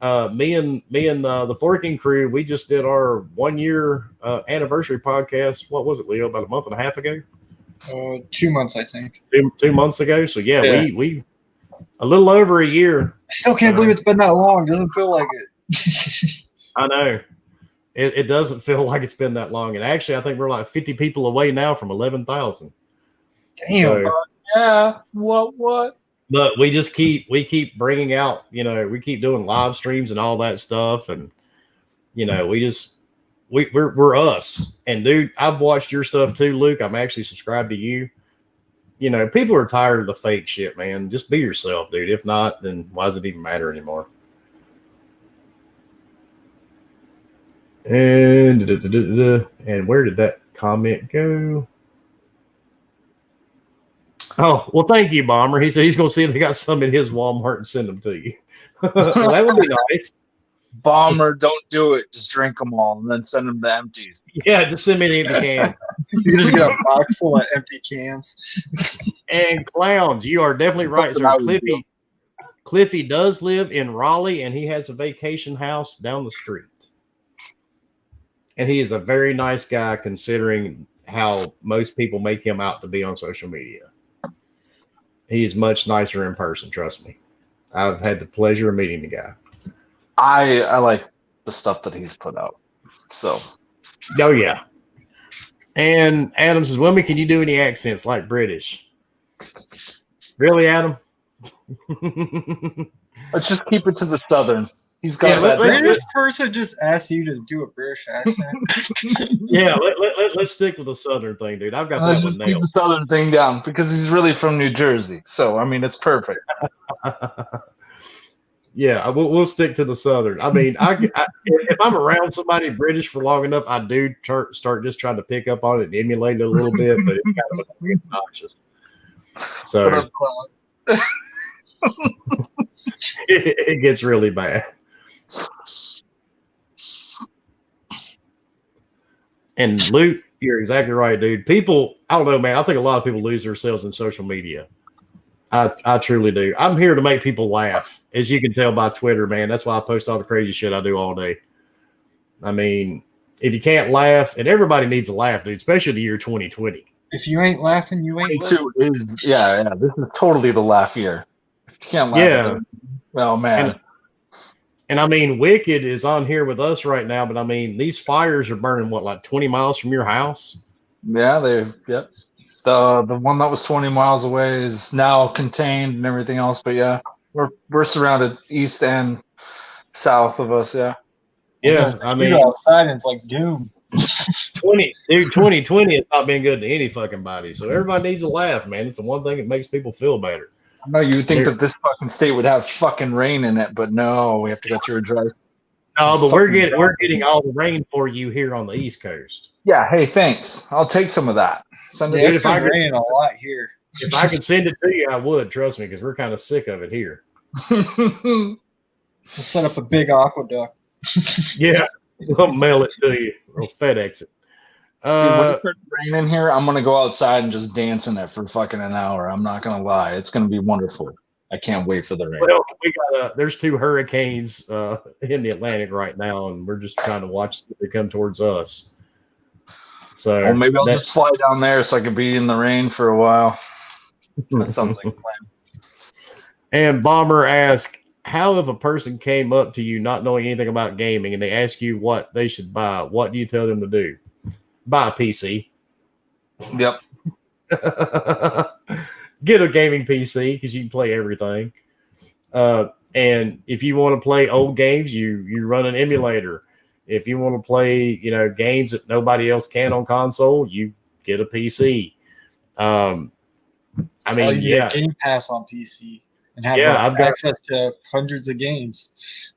Me and the Forking crew, we just did our 1 year anniversary podcast. What was it, Leo? About a month and a half ago? 2 months, I think. 2 months ago. So yeah. we a little over a year. I still can't believe it's been that long. Doesn't feel like it. I know. It doesn't feel like it's been that long. And actually, I think we're like 50 people away now from 11,000. Damn. So, Yeah. What? but we keep bringing out, we keep doing live streams and all that stuff. And, we're us. And dude, I've watched your stuff too, Luke. I'm actually subscribed to you. People are tired of the fake shit, man. Just be yourself, dude. If not, then why does it even matter anymore? And where did that comment go? Oh, well, thank you, Bomber. He said he's going to see if they got some in his Walmart and send them to you. Well, that would be nice. Bomber, don't do it. Just drink them all and then send them the empties. Yeah, just send me the empty can. You just get a box full of empty cans. And clowns, you are definitely right, sir. Cliffy does live in Raleigh, and he has a vacation house down the street. And he is a very nice guy, considering how most people make him out to be on social media. He is much nicer in person, trust me. I've had the pleasure of meeting the guy. I like the stuff that he's put out. So. Oh, yeah. And Adam says, Wilmy, can you do any accents like British? Really, Adam? Let's just keep it to the Southern. He's got that. British person just asked you to do a British accent. Yeah, let's stick with the Southern thing, dude. I've got that one nailed. Keep the Southern thing down because he's really from New Jersey. So, I mean, it's perfect. Yeah, we'll stick to the Southern. I mean, if I'm around somebody British for long enough, I do start just trying to pick up on it and emulate it a little bit, but it's kind of obnoxious. So it gets really bad. And Luke, you're exactly right, dude. People, I don't know, man. I think a lot of people lose themselves in social media. I truly do. I'm here to make people laugh, as you can tell by Twitter, man. That's why I post all the crazy shit I do all day. I mean, if you can't laugh, and everybody needs a laugh, dude, especially the year 2020. If you ain't laughing, you ain't. 22 is this is totally the laugh year. If you can't laugh, oh man. And I mean, Wicked is on here with us right now, but I mean, these fires are burning like 20 miles from your house? Yeah, yep. The one that was 20 miles away is now contained and everything else, but yeah, we're surrounded east and south of us, yeah. Yeah, I mean, outside and it's like doom. 2020 has not been good to any fucking body. So everybody needs a laugh, man. It's the one thing that makes people feel better. I know you would think that this fucking state would have fucking rain in it, but no, we have to go through a dry. No, but we're getting all the rain for you here on the East Coast. Yeah, hey, thanks. I'll take some of that. It's been raining a lot here. If I could send it to you, I would. Trust me, because we're kind of sick of it here. We'll set up a big aqueduct. Yeah, we'll mail it to you. We'll FedEx it. When it starts raining here, I'm gonna go outside and just dance in it for fucking an hour. I'm not gonna lie, it's gonna be wonderful. I can't wait for the rain. Well, there's 2 hurricanes in the Atlantic right now, and we're just trying to watch them come towards us. So maybe I'll just fly down there so I can be in the rain for a while. That sounds like a plan. And Bomber asked, how if a person came up to you not knowing anything about gaming and they ask you what they should buy, what do you tell them to do? Buy a PC. Yep. Get a gaming PC because you can play everything. And if you want to play old games, you run an emulator. If you want to play, games that nobody else can on console, you get a PC. I mean, yeah, Game Pass on PC and have I've got access to hundreds of games.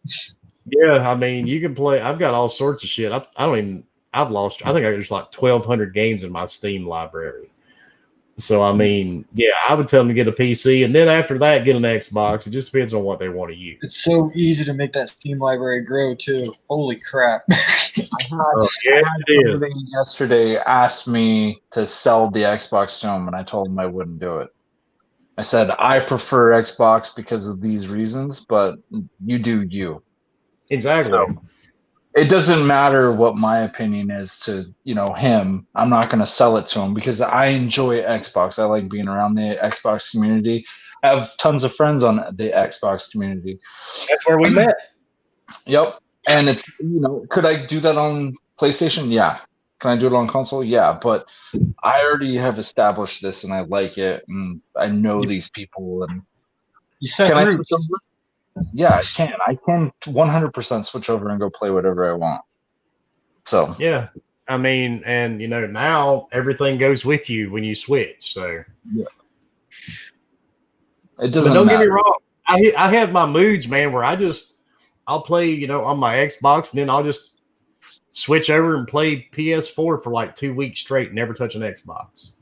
Yeah, I mean, you can play. I've got all sorts of shit. I don't even. I've lost. I think there's like 1,200 games in my Steam library. So I mean, yeah, I would tell them to get a PC, and then after that, get an Xbox. It just depends on what they want to use. It's so easy to make that Steam library grow too. Holy crap! Somebody yesterday asked me to sell the Xbox to him, and I told him I wouldn't do it. I said I prefer Xbox because of these reasons, but you do you. Exactly. So, it doesn't matter what my opinion is to, him. I'm not going to sell it to him because I enjoy Xbox. I like being around the Xbox community. I have tons of friends on the Xbox community. That's where we met. Yep. And it's, could I do that on PlayStation? Yeah. Can I do it on console? Yeah. But I already have established this and I like it. And I know these people. And you said can I switch over? Yeah, I can. I can 100% switch over and go play whatever I want. So yeah, I mean, and now everything goes with you when you switch. So yeah, it doesn't. But don't matter. Get me wrong. I have my moods, man, where I'll play, on my Xbox, and then I'll just switch over and play PS4 for like 2 weeks straight, and never touch an Xbox.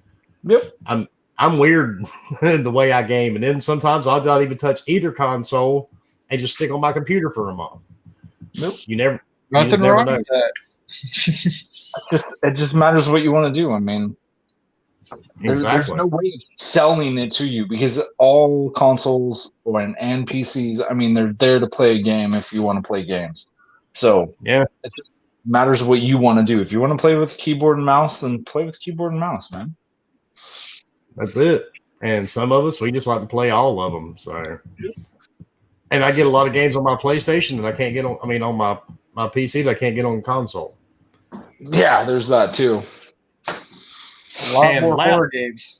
Yep. I'm weird the way I game, and then sometimes I'll not even touch either console and just stick on my computer for a month. Nope. Nothing wrong with that. It just matters what you want to do. I mean, there's no way of selling it to you because all consoles and PCs, I mean, they're there to play a game if you want to play games. So yeah, it just matters what you want to do. If you want to play with keyboard and mouse, then play with keyboard and mouse, man. That's it. And some of us, we just like to play all of them. So, and I get a lot of games on my PlayStation that I can't get on. I mean, on my PC that I can't get on console. Yeah, there's that too. A lot more horror games.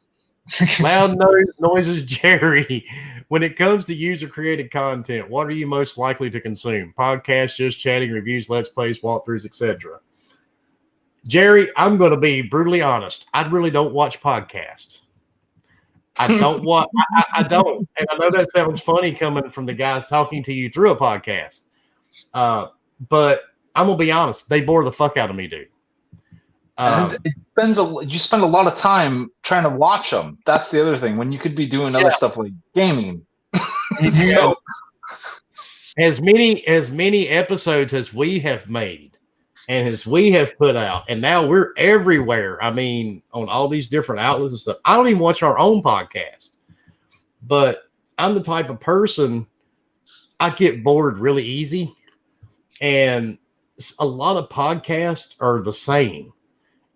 Loud noises, Jerry. When it comes to user-created content, what are you most likely to consume? Podcasts, just chatting, reviews, let's plays, walkthroughs, etc. Jerry, I'm going to be brutally honest. I really don't watch podcasts. I don't watch. I don't. And I know that sounds funny coming from the guys talking to you through a podcast. But I'm going to be honest. They bore the fuck out of me, dude. And you spend a lot of time trying to watch them. That's the other thing. When you could be doing other stuff like gaming. So, as many episodes as we have made and as we have put out, and now we're everywhere. I mean, on all these different outlets and stuff. I don't even watch our own podcast, but I'm the type of person, I get bored really easy, and a lot of podcasts are the same.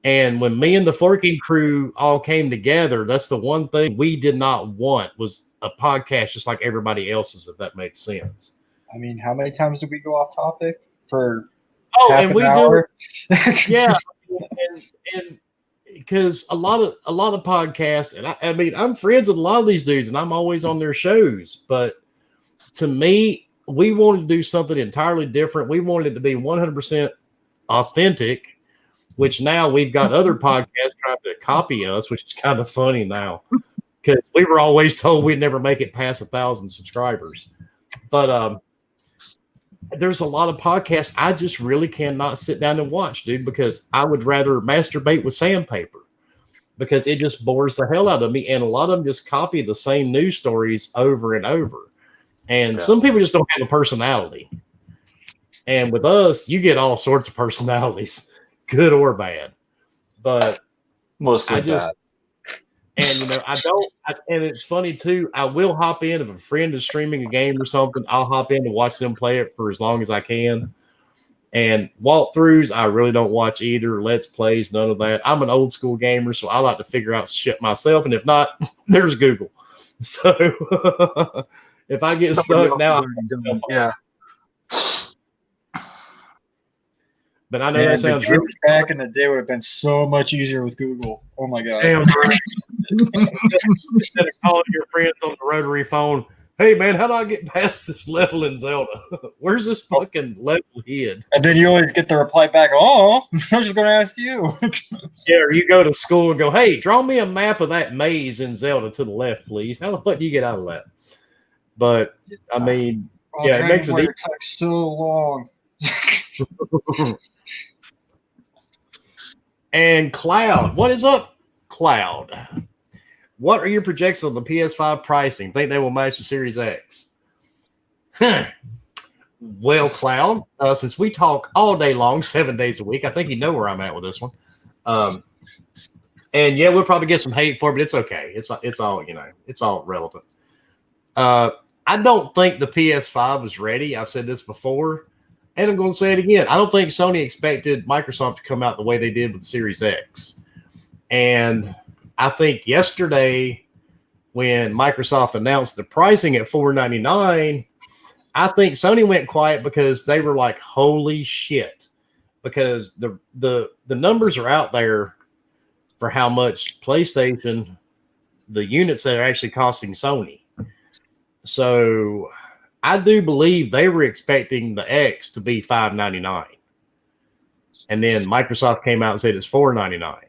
And when me and the Forking crew all came together, that's the one thing we did not want was a podcast just like everybody else's, if that makes sense. I mean, how many times did we go off topic for and we hour? Do. Yeah. and because a lot of podcasts, and I mean, I'm friends with a lot of these dudes and I'm always on their shows, but to me, we wanted to do something entirely different. We wanted it to be 100% authentic, which now we've got other podcasts trying to copy us, which is kind of funny now because we were always told we'd never make it past 1,000 subscribers. But there's a lot of podcasts I just really cannot sit down and watch, dude, because I would rather masturbate with sandpaper because it just bores the hell out of me. And a lot of them just copy the same news stories over and over. And some people just don't have a personality. And with us, you get all sorts of personalities. Good or bad, but mostly bad. And and it's funny too. I will hop in if a friend is streaming a game or something. I'll hop in and watch them play it for as long as I can. And walkthroughs, I really don't watch either. Let's plays, none of that. I'm an old school gamer, so I like to figure out shit myself. And if not, there's Google. So if I get stuck now, yeah. But I know that sounds really back in the day would have been so much easier with Google. Oh my god! Damn, instead of calling your friends on the rotary phone, hey man, how do I get past this level in Zelda? Where's this fucking level hid? And then you always get the reply back, "Oh, I'm just going to ask you." Yeah, or you go to school and go, "Hey, draw me a map of that maze in Zelda to the left, please." How the fuck do you get out of that? But I mean, it makes it so long. And Cloud, what is up, Cloud? What are your projections on the PS5 pricing? Think they will match the Series X? Well, Cloud, since we talk all day long, 7 days a week, I think you know where I'm at with this one. And yeah, we'll probably get some hate for it, but it's okay. It's all it's all relevant. I don't think the PS5 was ready. I've said this before, and I'm going to say it again. I don't think Sony expected Microsoft to come out the way they did with the Series X. And I think yesterday when Microsoft announced the pricing at $499, I think Sony went quiet because they were like, holy shit. Because the numbers are out there for how much PlayStation, the units that are actually costing Sony. So I do believe they were expecting the X to be $599. And then Microsoft came out and said it's $499.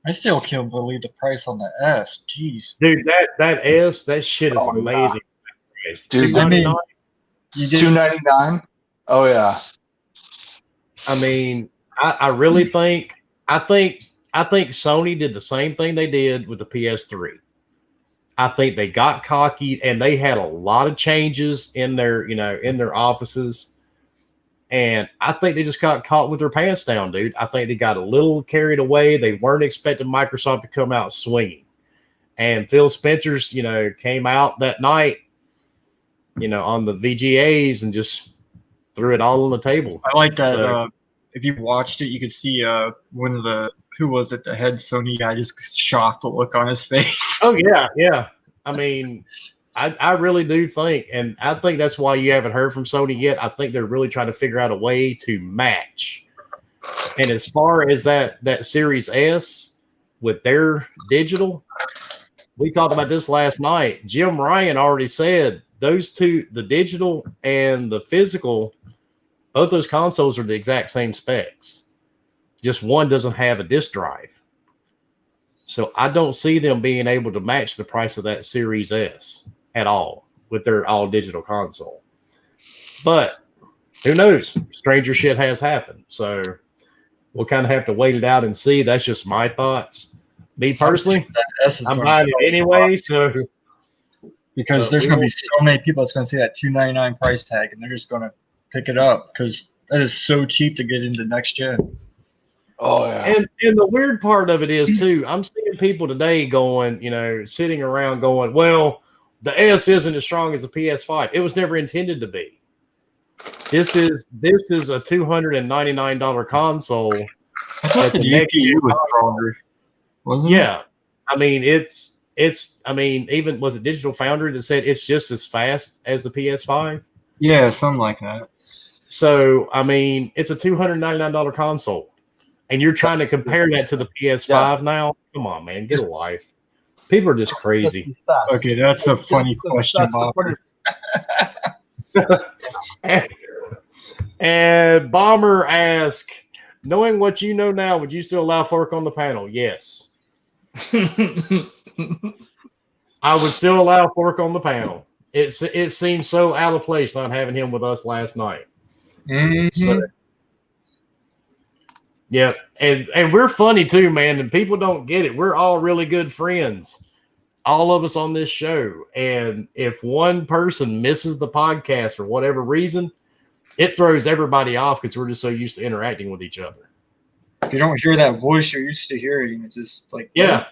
I still can't believe the price on the S. Jeez. Dude, that S, that shit is amazing. Yeah. Dude, $299? $299? Oh yeah. I mean, I really think Sony did the same thing they did with the PS3. I think they got cocky and they had a lot of changes in their offices. And I think they just got caught with their pants down, dude. I think they got a little carried away. They weren't expecting Microsoft to come out swinging. And Phil Spencer's, came out that night, on the VGAs and just threw it all on the table. I like that. So, if you watched it, you could see one of the, who was it, the head Sony guy, just shocked the look on his face. Oh, yeah. I mean, I really do think, and I think that's why you haven't heard from Sony yet. I think they're really trying to figure out a way to match. And as far as that Series S with their digital, we talked about this last night. Jim Ryan already said those two, the digital and the physical, both those consoles are the exact same specs. Just one doesn't have a disk drive. So I don't see them being able to match the price of that Series S at all with their all digital console. But who knows? Stranger shit has happened. So we'll kind of have to wait it out and see. That's just my thoughts. Me personally, I'm buying it anyway. So because there's going to be so many people that's going to see that $299 price tag and they're just going to pick it up because that is so cheap to get into next gen. Oh yeah. And the weird part of it is too, I'm seeing people today going, sitting around going, well, the S isn't as strong as the PS5. It was never intended to be. This is a $299 console. I thought the GPU was stronger, wasn't it? Yeah. I mean, it's even was it Digital Foundry that said it's just as fast as the PS5? Yeah, something like that. So, I mean, it's a $299 console. And you're trying to compare that to the PS5 now? Come on, man. Get a life. People are just crazy. Okay, that's a funny question, Bob. And Bomber asks, knowing what you know now, would you still allow Fork on the panel? Yes. I would still allow Fork on the panel. It seems so out of place not having him with us last night. Mm-hmm. So, yeah, and we're funny too, man, and people don't get it. We're all really good friends, all of us on this show. And if one person misses the podcast for whatever reason, it throws everybody off because we're just so used to interacting with each other. If you don't hear that voice you're used to hearing, it's just like yeah.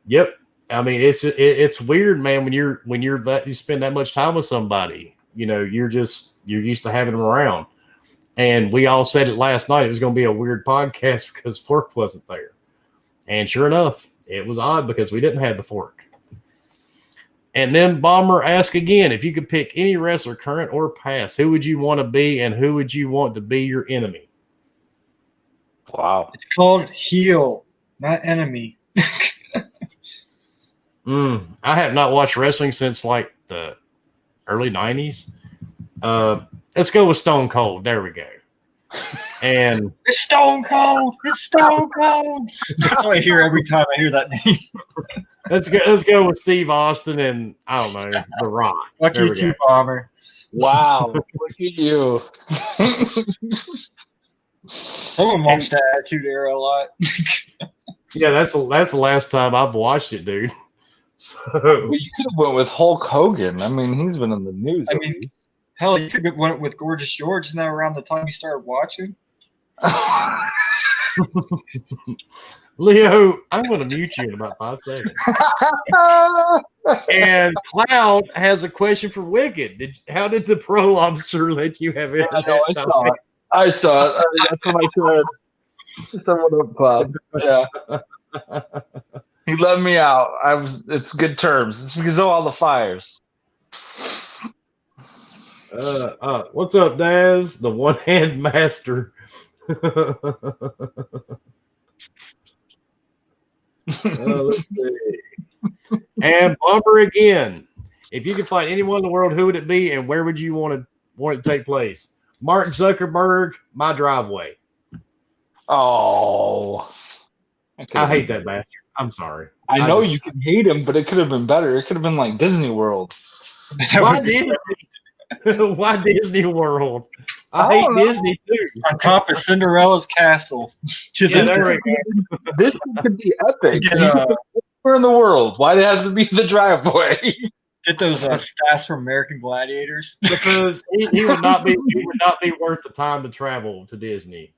Yep. I mean, it's weird, man, when you spend that much time with somebody, you're used to having them around. And we all said it last night. It was going to be a weird podcast because Fork wasn't there. And sure enough, it was odd because we didn't have the Fork. And then Bomber asked again, if you could pick any wrestler, current or past, who would you want to be and who would you want to be your enemy? Wow. It's called heel, not enemy. I have not watched wrestling since like the early 90s. Let's go with Stone Cold. There we go. And it's Stone Cold. It's Stone Cold. That's what I hear every time I hear that name. Let's go with Steve Austin and I don't know, The Rock. Lucky you, Bomber. Wow. Look at you. Someone watched the Attitude Era a lot. Yeah, that's the last time I've watched it, dude. So But you could have went with Hulk Hogan. I mean, he's been in the news. I mean, hell, you could have went with Gorgeous George. Isn't that around the time you started watching? Leo, I'm going to mute you in about 5 seconds. And Cloud has a question for Wicked. How did the pro officer let you have it? I saw it. That's what I said. Someone up, Cloud. Yeah. He let me out. It's good terms. It's because of all the fires. What's up, Daz? The one-hand master. Let's see. And Bumper again. If you could find anyone in the world, who would it be, and where would you want it to take place? Mark Zuckerberg, my driveway. Oh, I hate that bastard. I'm sorry. I know you can hate him, but it could have been better. It could have been like Disney World. Why Disney World? I hate Disney too. On top of Cinderella's castle. This could be epic. Where in the world? Why it has to be the driveway? Get those stats from American Gladiators. Because he would not be worth the time to travel to Disney.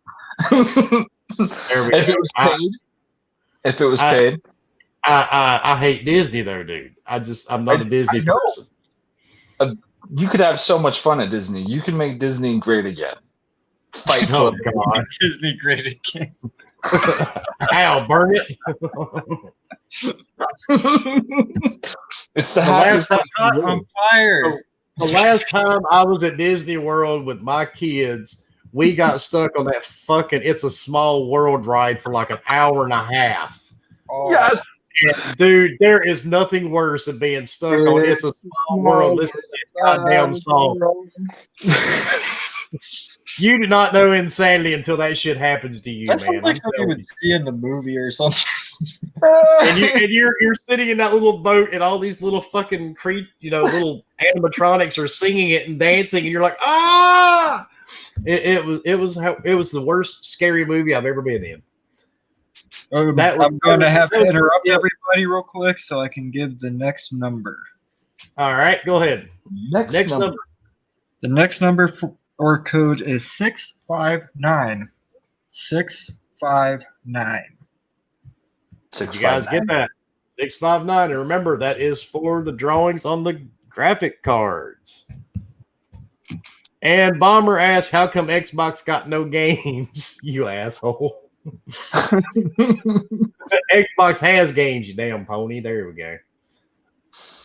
There we go. If it was paid. I hate Disney though, dude. I'm not a Disney person. You could have so much fun at Disney. You can make Disney great again. Fight Club. God. Disney great again. Ow, burn it. It's the happiest time on fire. The last time I was at Disney World with my kids, we got stuck on that fucking It's a Small World ride for like an hour and a half. Oh. Yes. And dude, there is nothing worse than being stuck on It's a Small World listening to that goddamn song. You do not know insanity until that shit happens to you, That's man. Like something you would see in the movie or something. and you're sitting in that little boat, and all these little fucking little animatronics are singing it and dancing, and you're like, ah! It was the worst scary movie I've ever been in. I'm going to have to interrupt everybody real quick so I can give the next number. All right, go ahead. Next number. The next number or code is 659. 659. Did you guys get that? 659. And remember, that is for the drawings on the graphic cards. And Bomber asked, how come Xbox got no games? You asshole. Xbox has games, you damn pony. There we go.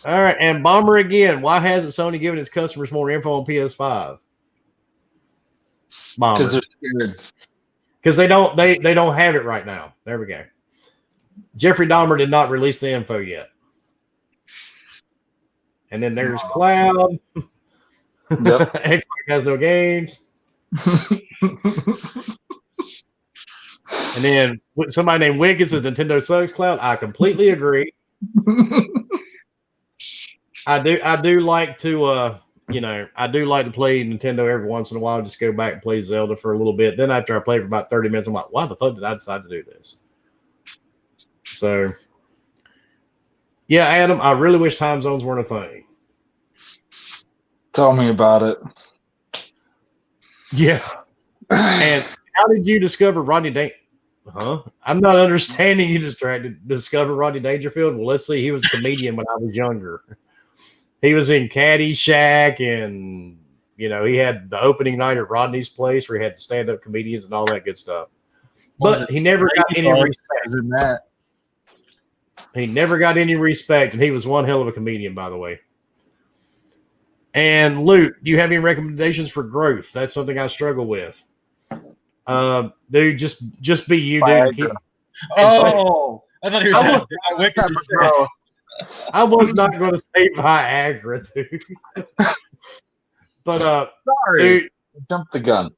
All right, and Bomber again. Why hasn't Sony given its customers more info on PS5? Because they're scared. Because they don't have it right now. There we go. Jeffrey Dahmer did not release the info yet. And then there's Cloud. Yep. Xbox has no games. And then somebody named Wicked says Nintendo sucks. Cloud. I completely agree. I do like to I do like to play Nintendo every once in a while. Just go back and play Zelda for a little bit. Then after I play for about 30 minutes, I'm like, why the fuck did I decide to do this? So yeah, Adam, I really wish time zones weren't a thing. Tell me about it. Yeah. And how did you discover Rodney Dangerfield? Huh? I'm not understanding you discover Rodney Dangerfield. Well, let's see. He was a comedian when I was younger. He was in Caddyshack, and he had the opening night at Rodney's place where he had the stand-up comedians and all that good stuff. But he never got any respect in that. He never got any respect, and he was one hell of a comedian, by the way. And Luke, do you have any recommendations for growth? That's something I struggle with. Dude, just be you, dude. I thought he was Wicked. I was not going to say Viagra, dude. But sorry, dude, jump the gun.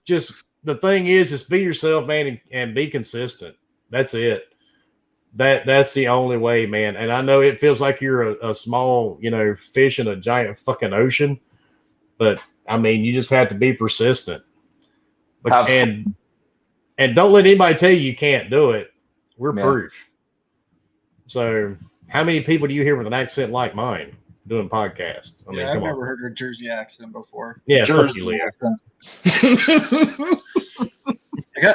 Just the thing is, just be yourself, man, and be consistent. That's it. That's the only way, man. And I know it feels like you're a small, fish in a giant fucking ocean, but I mean, you just have to be persistent. And don't let anybody tell you can't do it. We're proof. So how many people do you hear with an accent like mine doing podcasts? I mean, I've never heard a Jersey accent before. Yeah, Jersey accent.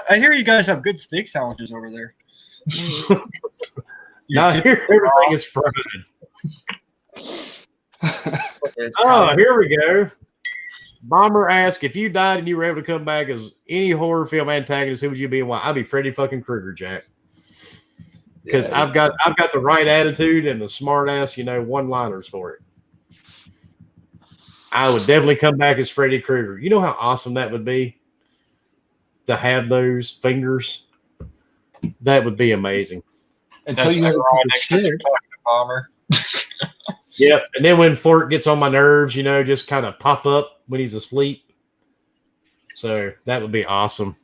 I hear you guys have good steak sandwiches over there. Now here everything is fried. Oh, here we go. Bomber asked, if you died and you were able to come back as any horror film antagonist, who would you be and why? I'd be Freddy fucking Krueger, Jack. Because I've got the right attitude and the smart ass, one-liners for it. I would definitely come back as Freddy Krueger. You know how awesome that would be to have those fingers? That would be amazing. Until you have talking to Bomber. Yep. And then when Fort gets on my nerves, just kind of pop up when he's asleep. So that would be awesome.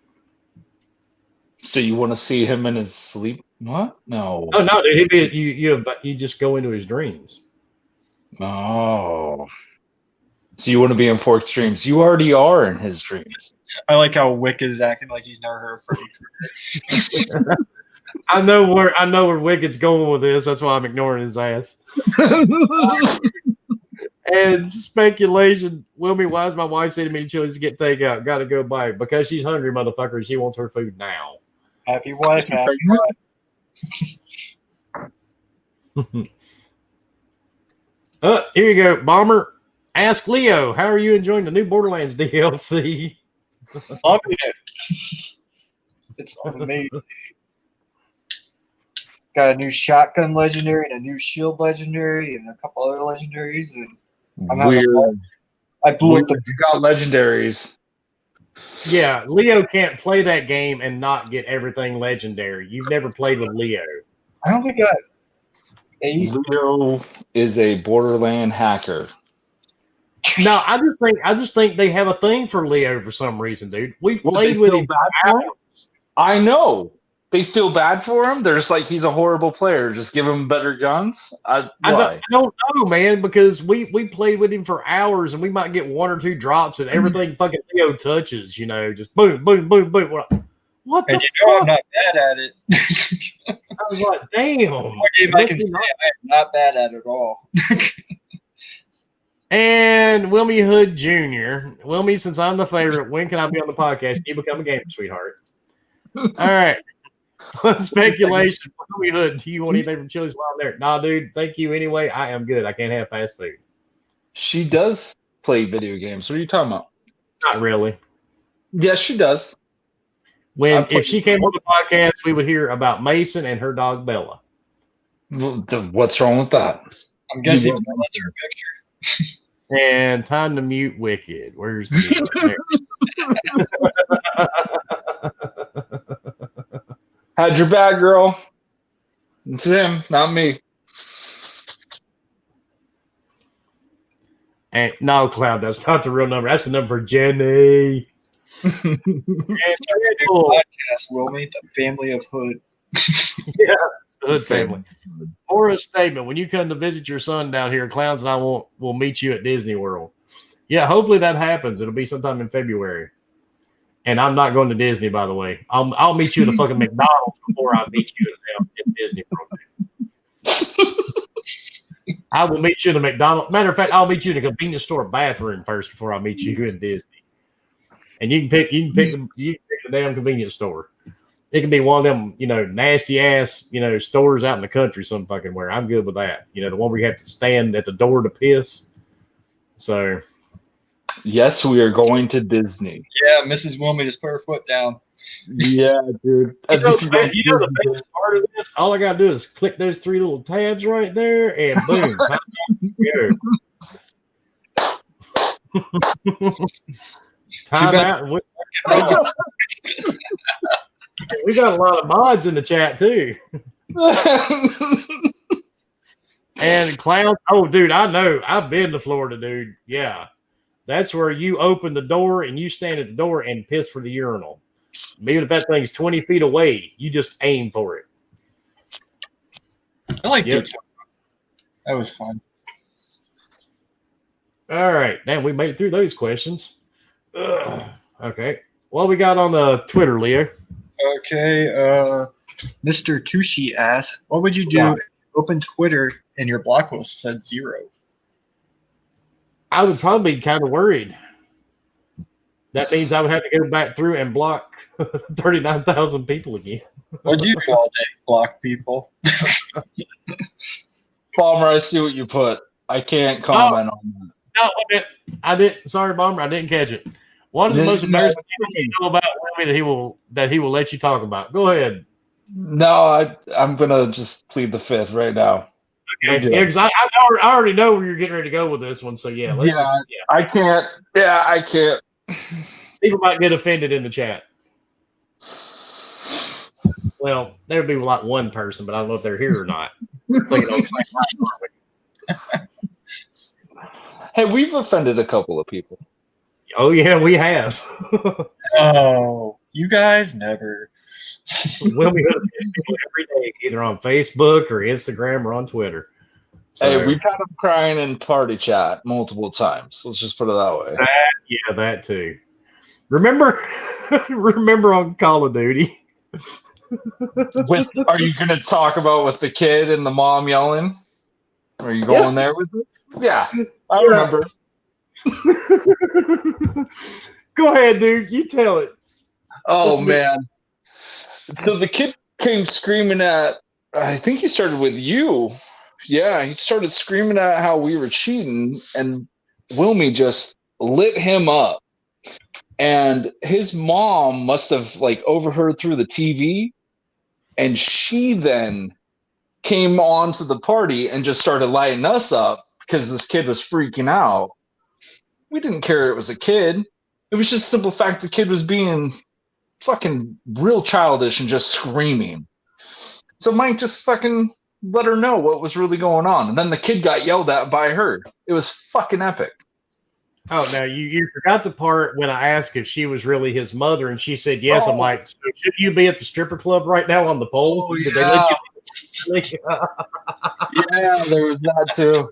So you want to see him in his sleep? What? No. Oh no, dude. He'd be you just go into his dreams. Oh. So you want to be in Fork's dreams? You already are in his dreams. I like how Wick is acting like he's never heard of Freddy Krueger. I know where Wicked's going with this. That's why I'm ignoring his ass. And speculation. Wilmy, why is my wife sending me to Chili's to get takeout? Got to go buy it. Because she's hungry, motherfucker. She wants her food now. Happy wife, happy wife. Here you go, Bomber. Ask Leo, how are you enjoying the new Borderlands DLC? Loving it. It's amazing. Got a new shotgun legendary and a new shield legendary and a couple other legendaries. And I blew up the. You got legendaries. Yeah, Leo can't play that game and not get everything legendary. You've never played with Leo. I only got 8. Leo is a Borderland hacker. No, I just think they have a thing for Leo for some reason, dude. We've played with him. I know. They feel bad for him. They're just like, he's a horrible player. Just give him better guns. Why? I don't know, man, because we played with him for hours and we might get 1 or 2 drops and everything fucking Leo touches, just boom, boom, boom, boom. What the fuck? I'm not bad at it. I was like, damn. I am not bad at it at all. And Wilmy Hood Jr. Wilmy, since I'm the favorite, when can I be on the podcast? You become a gamer, sweetheart. All right. Speculation. Wilmy Hood, do you want anything from Chili's while I'm there? Nah, dude. Thank you anyway. I am good. I can't have fast food. She does play video games. What are you talking about? Not really. Yes, she does. If she came on the podcast, we would hear about Mason and her dog Bella. What's wrong with that? I'm guessing that's her picture. And time to mute Wicked. Where's the Had your bag, girl. It's him, not me. And no, Cloud, that's not the real number. That's the number for Jenny. Podcast, Wilmy, the family of Hood. Yeah, Hood family. Or a statement. When you come to visit your son down here, Clowns and I will meet you at Disney World. Yeah, hopefully that happens. It'll be sometime in February. And I'm not going to Disney, by the way. I'll meet you at the fucking McDonald's before I meet you at Disney World. I will meet you in the McDonald's. Matter of fact, I'll meet you in a convenience store bathroom first before I meet you in Disney. And you can pick the damn convenience store. It can be one of them, nasty ass, stores out in the country some fucking where. I'm good with that. The one where you have to stand at the door to piss. So yes, we are going to Disney. Yeah, Mrs. Wilmy just put her foot down. Yeah, dude. The best part of this? All I gotta do is click those 3 little tabs right there, and boom, time out. We got a lot of mods in the chat too. And Clowns. Oh, dude, I know. I've been to Florida, dude. Yeah. That's where you open the door and you stand at the door and piss for the urinal. Even if that thing's 20 feet away, you just aim for it. I like it. That was fun. All right. Damn, we made it through those questions. Okay. What we got on the Twitter, Leo? Okay, Mr. Tushi asks, what would you do if you open Twitter and your block list said 0? I would probably be kind of worried. That means I would have to go back through and block 39,000 people again. What'd you do all day? Block people? Palmer, I see what you put. I can't comment on that. No, I didn't. Sorry, Bomber, I didn't catch it. What is the most embarrassing thing you know about Wilmy that he will let you talk about? Go ahead. No, I'm gonna just plead the fifth right now. Okay. Yeah, because I already know where you're getting ready to go with this one. So I can't. Yeah, I can't. People might get offended in the chat. Well, there would be like one person, but I don't know if they're here or not. Hey, we've offended a couple of people. Oh yeah, we have. Oh, you guys never. We'll be every day, either on Facebook or Instagram or on Twitter. So, hey, we've had them crying in party chat multiple times. Let's just put it that way. That too. Remember on Call of Duty. Are you going to talk about with the kid and the mom yelling? Are you going there with it? Yeah, I remember. Go ahead, dude. You tell it. Oh, man. So the kid came screaming at, I think he started with you. Yeah, he started screaming at how we were cheating, and Wilmy just lit him up. And his mom must have like overheard through the TV, and she then came on to the party and just started lighting us up because this kid was freaking out. We didn't care it was a kid. It was just the simple fact the kid was being fucking real childish and just screaming. So Mike just fucking let her know what was really going on. And then the kid got yelled at by her. It was fucking epic. Oh, now you forgot the part when I asked if she was really his mother, and she said yes. I'm like, so should you be at the stripper club right now on the pole? Oh, yeah. Did they let you? Yeah, there was that too.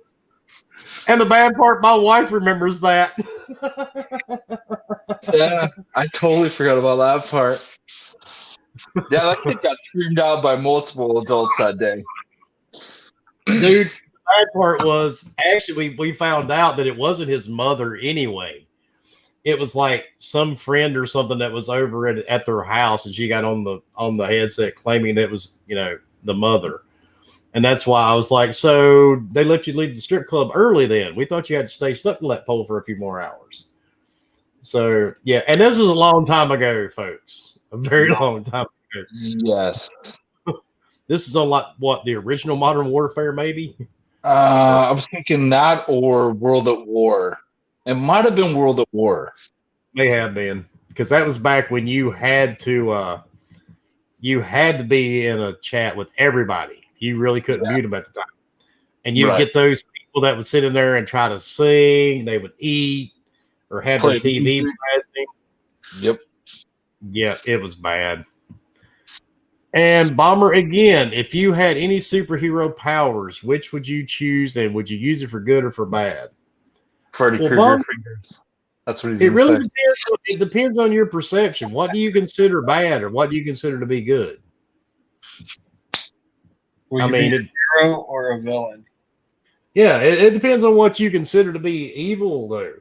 And the bad part, my wife remembers that. Yeah, I totally forgot about that part. Yeah, that kid got screamed out by multiple adults that day. Dude, the bad part was actually we found out that it wasn't his mother anyway. It was like some friend or something that was over at their house, and she got on the headset claiming that it was, the mother. And that's why I was like, so they let you leave the strip club early then. We thought you had to stay stuck to that pole for a few more hours. So, yeah. And this was a long time ago, folks. A very long time ago. Yes. This is on the original Modern Warfare, maybe? I was thinking that or World at War. It might have been World at War. May have been. Because that was back when you had to be in a chat with everybody. You really couldn't mute them at the time. And you'd get those people that would sit in there and try to sing. They would eat or have their TV blasting. Yep. Yeah, it was bad. And Bomber, again, if you had any superhero powers, which would you choose, and would you use it for good or for bad? Freddy Krueger fingers. That's what he's going to say. Depends. It depends on your perception. What do you consider bad, or what do you consider to be good? Will you be a hero or a villain? Yeah, it depends on what you consider to be evil, though.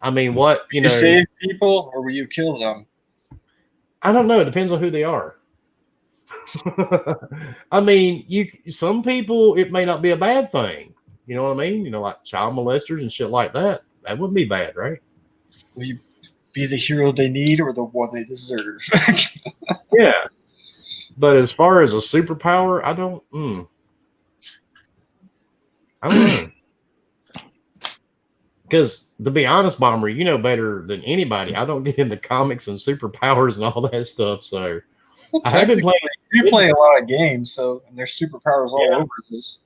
I mean, what you save people, or will you kill them? I don't know. It depends on who they are. I mean, some people, it may not be a bad thing. You know what I mean? Like child molesters and shit like that. That wouldn't be bad, right? Will you be the hero they need or the one they deserve? Yeah. But as far as a superpower, I don't know. Because to be honest, Bomber, you know better than anybody. I don't get into comics and superpowers and all that stuff. So I have been playing. You play a lot of games, so and there's superpowers all over this.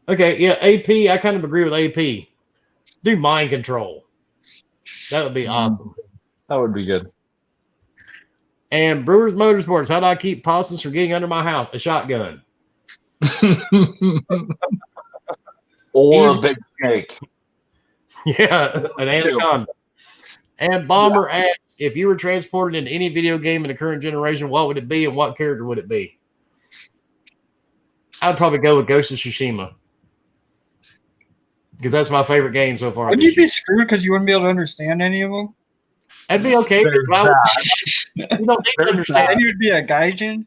Okay, yeah, AP. I kind of agree with AP. Do mind control. That would be awesome. That would be good. And Brewers Motorsports, how do I keep possums from getting under my house? A shotgun. Or a big snake. Yeah, an anaconda. And Bomber asks, if you were transported into any video game in the current generation, what would it be and what character would it be? I'd probably go with Ghost of Tsushima. Because that's my favorite game so far. Wouldn't you be screwed because you wouldn't be able to understand any of them? That'd be okay. There's You don't need to understand. And you'd be a gaijin?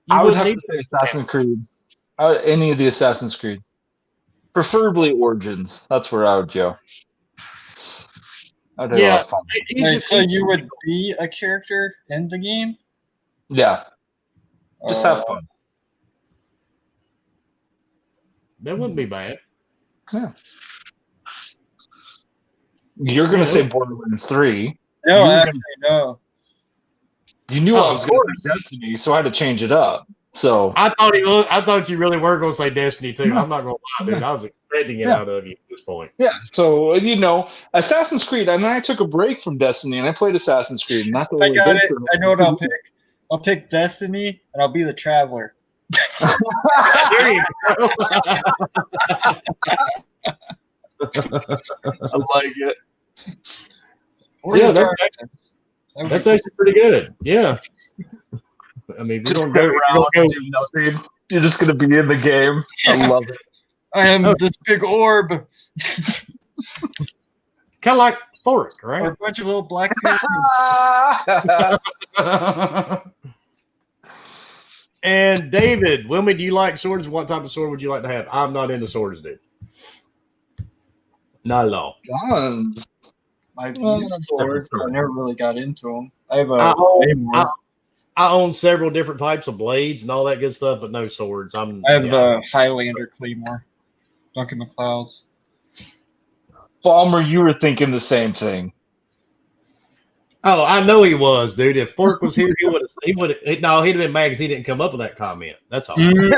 I would have to say Assassin's Creed. Any of the Assassin's Creed. Preferably Origins. That's where I would go. I'd have a lot of fun. Wait, so you would be a character in the game? Yeah. Just have fun. That wouldn't be bad. Yeah. You're going to say Borderlands 3. No, actually, no. You knew I was going to say Destiny, so I had to change it up. So I thought you really were going to say Destiny too. I'm not going to lie, dude. I was expecting it out of you at this point. Yeah. So Assassin's Creed. And I took a break from Destiny, and I played Assassin's Creed. And that's what I got it. I know what I'll pick. I'll pick Destiny, and I'll be the Traveler. There you go. I like it. Yeah, that's actually pretty good. Yeah. I mean, if you don't go around and do nothing, you're just going to be in the game. I love it. I am this big orb. Kind of like Fork, right? Or a bunch of little black people. And David, Wilmy, do you like swords? What type of sword would you like to have? I'm not into swords, dude. Not at all. Guns. I've used swords, but I never really got into them. I have I own several different types of blades and all that good stuff, but no swords. I have the Highlander Claymore. Duncan McLeod's. Bomber, you were thinking the same thing. Oh, I know he was, dude. If Fork was here, he'd have been mad because he didn't come up with that comment. That's all. You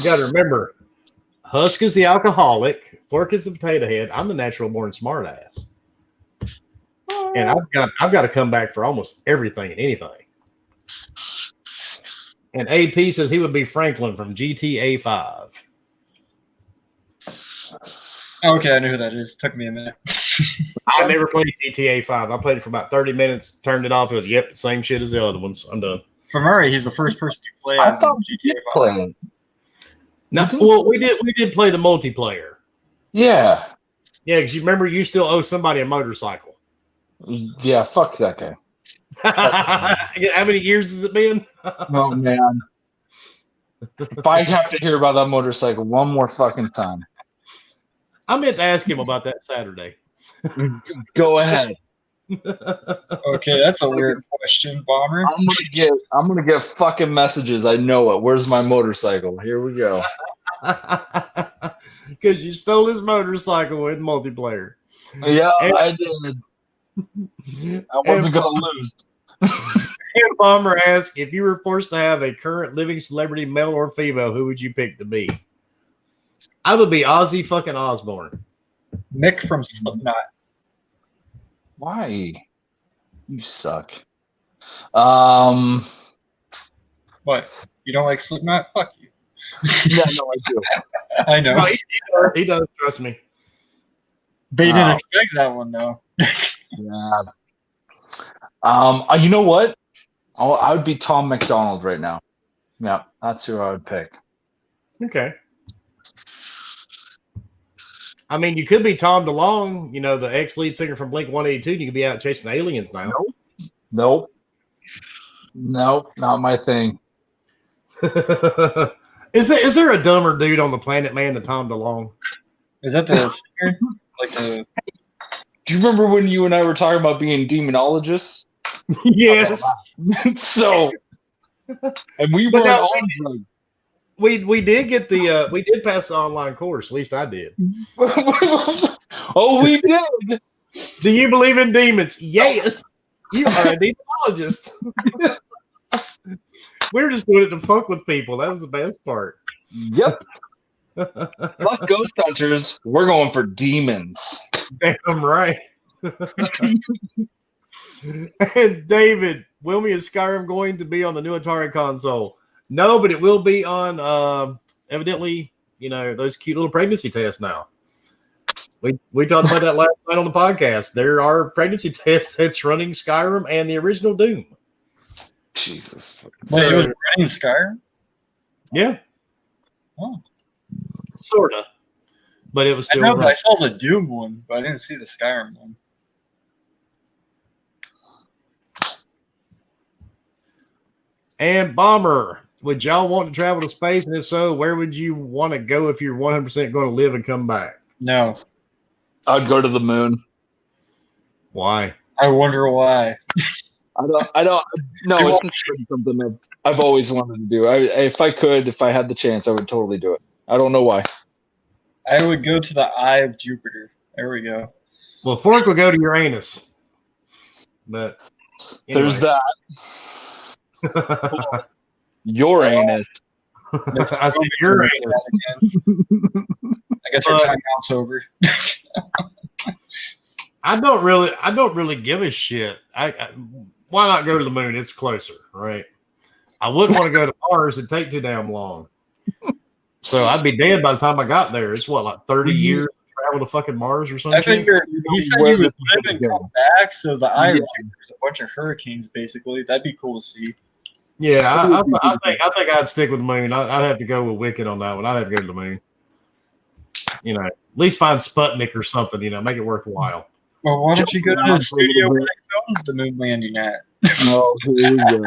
got to remember, Husk is the alcoholic, Fork is the potato head. I'm the natural born smartass. And I've got to come back for almost everything and anything. And AP says he would be Franklin from GTA 5. Okay, I know who that is. Took me a minute. I never played GTA 5. I played it for about 30 minutes, turned it off. It was, the same shit as the other ones. I'm done. For Murray, he's the first person to play I as thought GTA 5. No, well, we did play the multiplayer. Yeah. Yeah, because you remember you still owe somebody a motorcycle. Yeah, fuck that guy. How many years has it been? Oh, man. If I have to hear about that motorcycle one more fucking time. I meant to ask him about that Saturday. Go ahead. Okay, that's a weird question, Bomber. I'm gonna get fucking messages. I know it. Where's my motorcycle? Here we go. Because you stole his motorcycle in multiplayer. Yeah, I did. I wasn't gonna lose. And Bomber asked, if you were forced to have a current living celebrity, male or female, who would you pick to be? I would be Ozzy fucking Osbourne. Mick from Slipknot. Why? You suck. What? You don't like Slipknot? Fuck you. Yeah, no, I do. I know. No, he does, trust me. But you didn't expect that one, though. Yeah. You know what? I would be Tom McDonald right now. Yeah, that's who I would pick. Okay. I mean, you could be Tom DeLonge, the ex-lead singer from Blink-182, and you could be out chasing aliens now. Nope, not my thing. Is there a dumber dude on the planet, man, than Tom DeLonge? Is that the singer? Do you remember when you and I were talking about being demonologists? Yes. So, and we weren't on drugs. We did get we did pass the online course. At least I did. Oh, we did. Do you believe in demons? Yes. You are a demonologist. We were just doing it to fuck with people. That was the best part. Yep. Fuck ghost hunters. We're going for demons. Damn right. And David, Wilmy, is Skyrim going to be on the new Atari console? No, but it will be on, evidently, those cute little pregnancy tests now. We talked about that last night on the podcast. There are pregnancy tests that's running Skyrim and the original Doom. Jesus. Wait, it was running Skyrim? Yeah. Oh. Sorta. But it was still I saw the Doom one, but I didn't see the Skyrim one. And Bomber, would y'all want to travel to space? And if so, where would you want to go if you're 100% going to live and come back? No. I'd go to the moon. Why? I wonder why. I don't. No, it's just something I've always wanted to do. If I had the chance, I would totally do it. I don't know why. I would go to the eye of Jupiter. There we go. Well, Fork will go to Uranus. But anyway. There's that. Uranus. I said Uranus. I guess our timeout's over. I don't really give a shit. Why not go to the moon? It's closer, right? I wouldn't want to go to Mars. It'd take too damn long. So I'd be dead by the time I got there. It's what, like 30 years to travel to fucking Mars or something? I think he said he would live and come back, so the eye of Jupiter's a bunch of hurricanes, basically. That'd be cool to see. Yeah, I think I'd stick with the moon. I'd have to go with Wicked on that one. I'd have to go to the moon. You know, at least find Sputnik or something, make it worthwhile. Well, why don't you go to the studio where they filmed the moon landing at? No, here we go.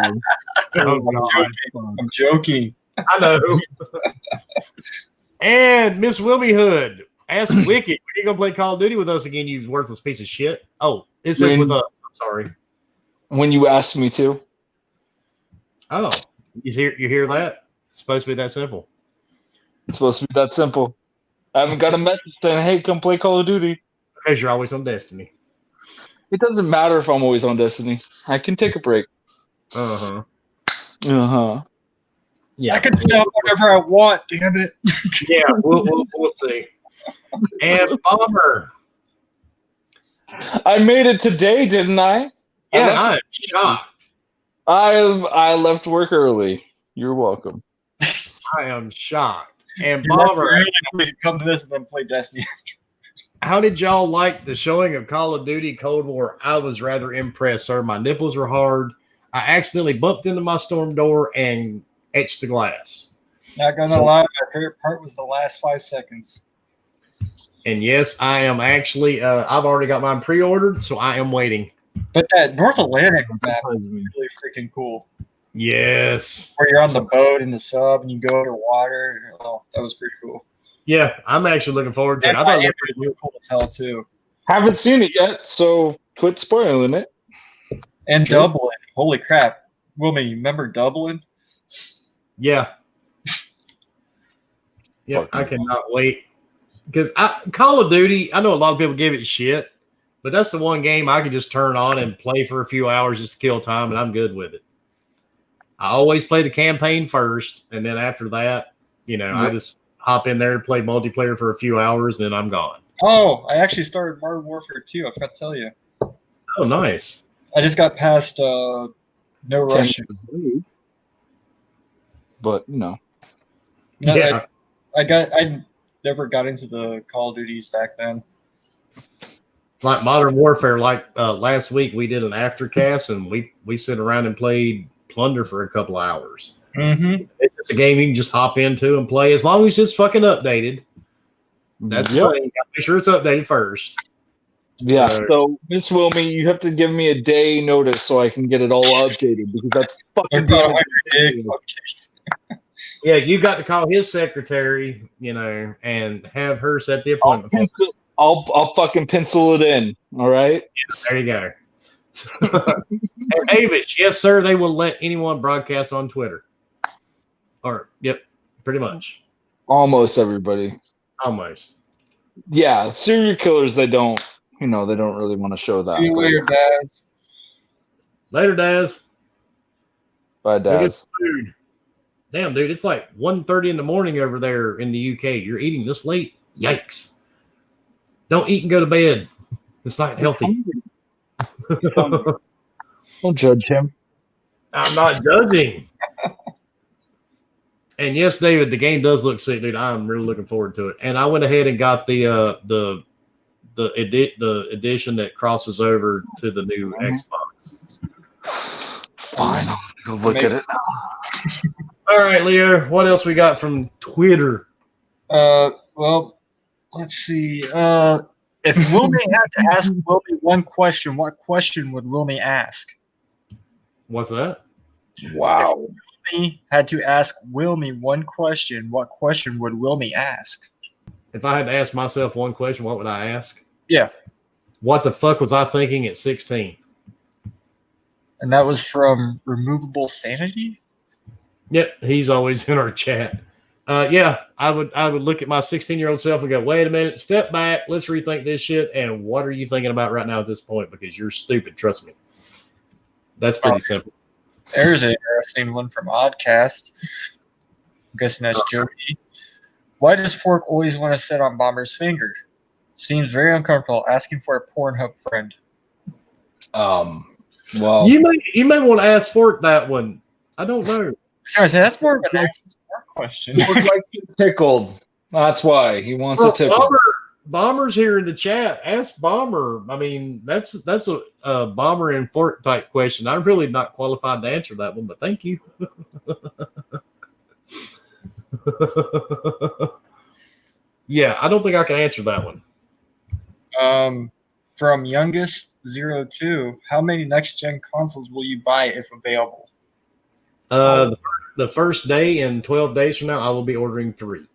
I'm joking. I know. And Miss Wilmy Hood asked Wicked, when are you going to play Call of Duty with us again, you worthless piece of shit? Oh, it says with us. I'm sorry. When you asked me to. Oh, you hear that? It's supposed to be that simple. It's supposed to be that simple. I haven't got a message saying, hey, come play Call of Duty. Because you're always on Destiny. It doesn't matter if I'm always on Destiny. I can take a break. Uh-huh. Uh-huh. Yeah. I can stop whatever I want, damn it. Yeah, we'll see. And Bomber. I made it today, didn't I? Yeah, I'm shocked. I left work early. You're welcome. I am shocked. And Bomber, we can come to this and then play Destiny. how did y'all like the showing of Call of Duty Cold War? I was rather impressed, sir. My nipples were hard. I accidentally bumped into my storm door and etched the glass. Not gonna lie, my favorite part was the last 5 seconds. And yes, I am actually I've already got mine pre-ordered, so I am waiting. But that North Atlantic map was really freaking cool. Yes. Where you're on the boat in the sub and you go underwater. Oh, that was pretty cool. Yeah, I'm actually looking forward to it. I thought it looked pretty really cool as hell too. Haven't seen it yet, so quit spoiling it. And Dublin. Holy crap. Wilmy, remember Dublin? Yeah. Yeah, I cannot wait. Because Call of Duty, I know a lot of people give it shit, but that's the one game I can just turn on and play for a few hours just to kill time, and I'm good with it. I always play the campaign first, and then after that, I just hop in there and play multiplayer for a few hours, and then I'm gone. Oh, I actually started Modern Warfare 2. I forgot to tell you. Oh, nice. I just got past No Rush. But, Yeah. I never got into the Call of Duties back then. Like Modern Warfare, last week we did an aftercast, and we sit around and played Plunder for a couple of hours. Mm-hmm. It's a game you can just hop into and play as long as it's fucking updated. That's the thing. Make sure it's updated first. Yeah. So Miss Wilmy, you have to give me a day notice so I can get it all updated because that's fucking Yeah, you got to call his secretary, and have her set the appointment. I'll fucking pencil it in. All right. Yeah, there you go. Avis, yes, sir. They will let anyone broadcast on Twitter. Yep, pretty much. Almost everybody. Almost. Yeah, serial killers. They don't really want to show that. See you later, Daz. Later, Daz. Bye, Daz. Damn, dude, it's like 1:30 in the morning over there in the UK. You're eating this late? Yikes. Don't eat and go to bed. It's not healthy. Don't judge him. I'm not judging. And yes, David, the game does look sick, dude. I'm really looking forward to it. And I went ahead and got the the edition that crosses over to the new Xbox. Fine, I'll go look at it now. All right, Leo, what else we got from Twitter? Well, let's see. If Wilmy had to ask Wilmy one question, what question would Wilmy ask? What's that? Wow. If Wilmy had to ask Wilmy one question, what question would Wilmy ask? If I had to ask myself one question, what would I ask? Yeah. What the fuck was I thinking at 16? And that was from Removable Sanity? Yep, he's always in our chat. Yeah, I would look at my 16-year-old self and go, wait a minute, step back, let's rethink this shit. And what are you thinking about right now at this point? Because you're stupid, trust me. That's pretty simple. There's an interesting one from Oddcast. I'm guessing that's Jody. Why does Fork always want to sit on Bomber's finger? Seems very uncomfortable asking for a Pornhub friend. Well, you may want to ask Fork that one. I don't know. Sorry, that's more of an question. Fork likes to get tickled. That's why he wants a tickle. Bomber's here in the chat. Ask Bomber. I mean, that's a Bomber and Fork type question. I'm really not qualified to answer that one, but thank you. Yeah, I don't think I can answer that one. From Youngest02, how many next-gen consoles will you buy if available? The first day and 12 days from now, I will be ordering 3.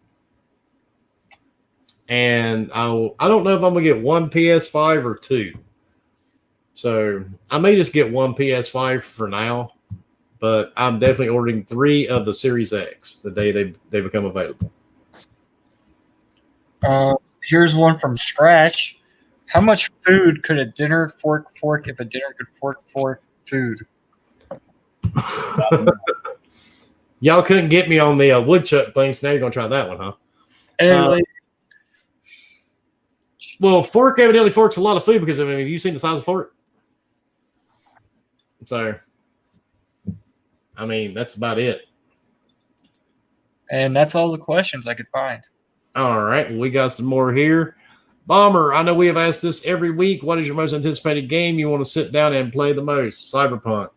And I don't know if I'm going to get one PS5 or 2. So I may just get one PS5 for now, but I'm definitely ordering 3 of the Series X the day they become available. Here's one from Scratch. How much food could a dinner fork if a dinner could fork food? Y'all couldn't get me on the woodchuck thing, so now you're going to try that one, huh? Well, Fork evidently forks a lot of food because, I mean, have you seen the size of Fork? So, I mean, that's about it. And that's all the questions I could find. All right. Well, we got some more here. Bomber, I know we have asked this every week. What is your most anticipated game you want to sit down and play the most? Cyberpunk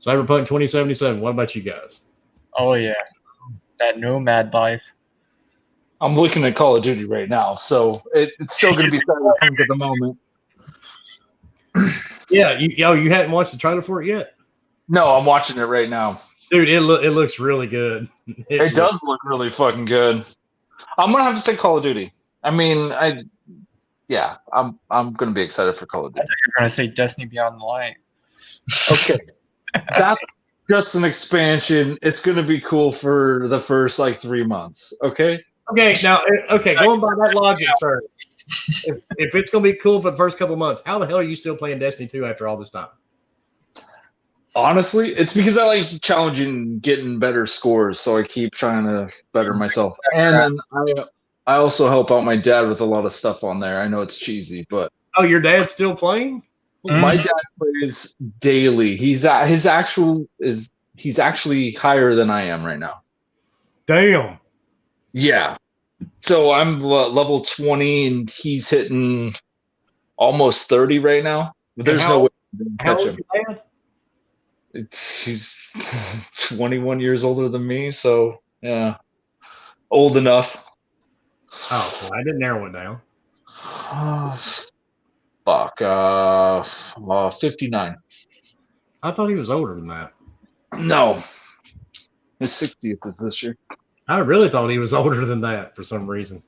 2077. What about you guys? Oh, yeah. That Nomad life. I'm looking at Call of Duty right now, so it's still going to be Cyberpunk at the moment. Yeah, you hadn't watched the trailer for it yet? No, I'm watching it right now. Dude, it looks really good. It does look really fucking good. I'm gonna have to say Call of Duty. I mean, I'm gonna be excited for Call of Duty. I thought you were gonna say Destiny Beyond the Light. Okay, that's just an expansion. It's gonna be cool for the first 3 months. Okay. Okay. Now, going by that logic, sir. If it's gonna be cool for the first couple of months, how the hell are you still playing Destiny 2 after all this time? Honestly, it's because I like challenging, getting better scores, so I keep trying to better myself. And then I also help out my dad with a lot of stuff on there. I know it's cheesy, but your dad's still playing? My dad plays daily. He's actually higher than I am right now. Damn. Yeah. So I'm level 20, and he's hitting almost 30 right now. There's no way to catch him. He's 21 years older than me, so yeah, old enough. Oh, well, I didn't narrow it down. Fuck, 59. I thought he was older than that. No, his 60th is this year. I really thought he was older than that for some reason.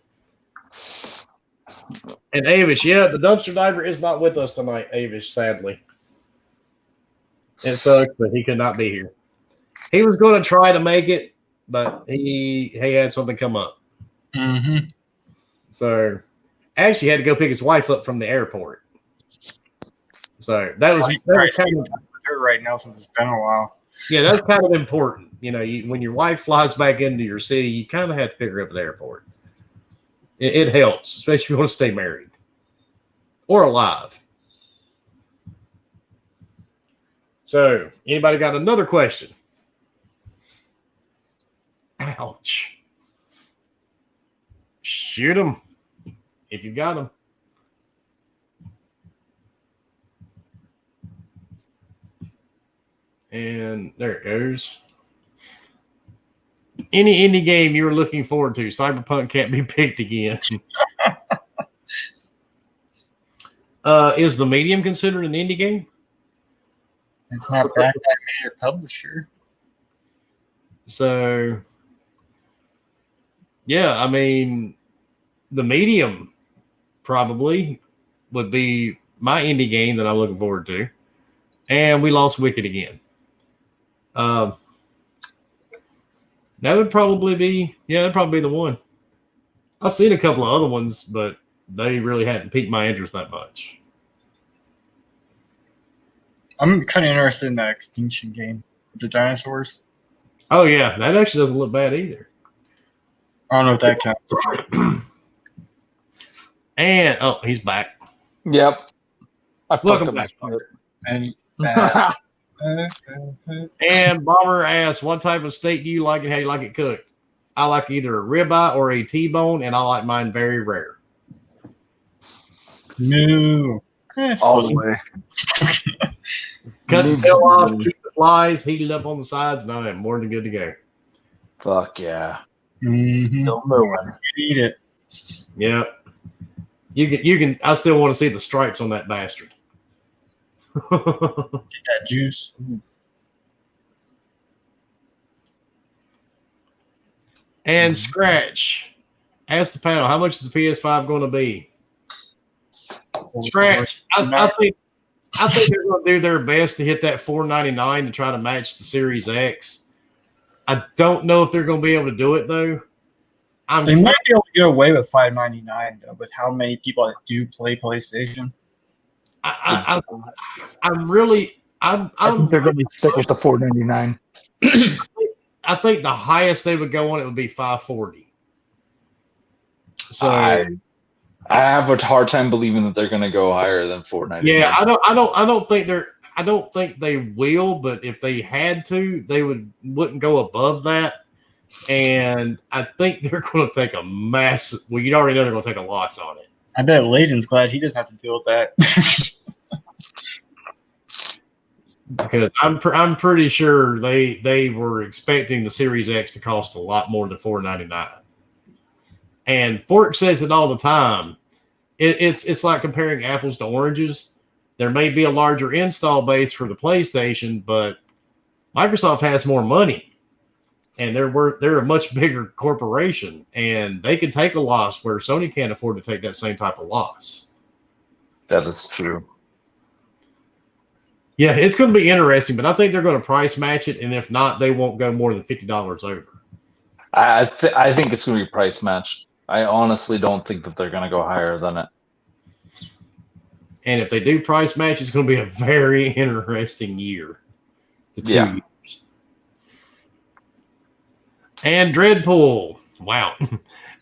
And Avish, the dumpster diver is not with us tonight, Avish, sadly. It sucks, but he could not be here. He was going to try to make it, but he had something come up. Mm-hmm. So, actually had to go pick his wife up from the airport. So, that was kind of right now since it's been a while. Yeah, that's kind of important. You know, when your wife flies back into your city, you kind of have to pick her up at the airport. It helps, especially if you want to stay married or alive. So, anybody got another question? Ouch. Shoot them if you got them. And there it goes. Any indie game you were looking forward to. Cyberpunk can't be picked again. Is The Medium considered an indie game? It's not backed by a major publisher. So, yeah, I mean, The Medium probably would be my indie game that I'm looking forward to. And we lost Wicked again. That would probably be, that'd probably be the one. I've seen a couple of other ones, but they really hadn't piqued my interest that much. I'm kind of interested in that Extinction game with the dinosaurs. Oh, yeah. That actually doesn't look bad either. I don't know if that counts. And, he's back. Yep. I Welcome back. And And Bomber asks, what type of steak do you like and how do you like it cooked? I like either a ribeye or a T-bone, and I like mine very rare. no. All the way. Cut the tail off, keep the flies, heat it up on the sides, and I'm more than good to go. Fuck yeah. Mm-hmm. Still moving. Eat it. Yeah. You can I still want to see the stripes on that bastard. Get that juice. And Scratch, ask the panel, how much is the PS5 going to be? Scratch, I think they're going to do their best to hit that $499 to try to match the Series X. I don't know if they're going to be able to do it though. They might be able to get away with $599 though, with how many people that do play PlayStation. I'm I think they're going to be stuck with the $499. I think the highest they would go on it would be $540. So I have a hard time believing that they're going to go higher than $499. yeah, I don't think they will, but if they had to, they wouldn't go above that. And I think they're going to take a massive. Well, you already know they're going to take a loss on it. I bet Layden's glad he doesn't have to deal with that. Because I'm pretty sure they were expecting the Series X to cost a lot more than $499. And Fork says it all the time. It's like comparing apples to oranges. There may be a larger install base for the PlayStation, but Microsoft has more money. And they're a much bigger corporation, and they can take a loss where Sony can't afford to take that same type of loss. That is true. Yeah, it's going to be interesting, but I think they're going to price match it, and if not, they won't go more than $50 over. I think it's going to be price matched. I honestly don't think that they're going to go higher than it. And if they do price match, it's going to be a very interesting year. The 2 years. And Dreadpool. Wow.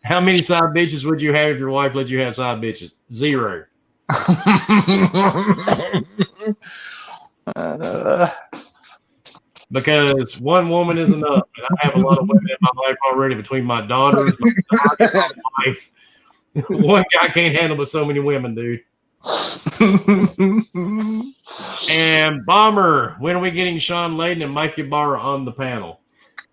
How many side bitches would you have if your wife let you have side bitches? 0. Because one woman is enough. And I have a lot of women in my life already between my daughters, my wife. One guy can't handle but so many women, dude. And Bomber, when are we getting Sean Layden and Mike Ybarra on the panel?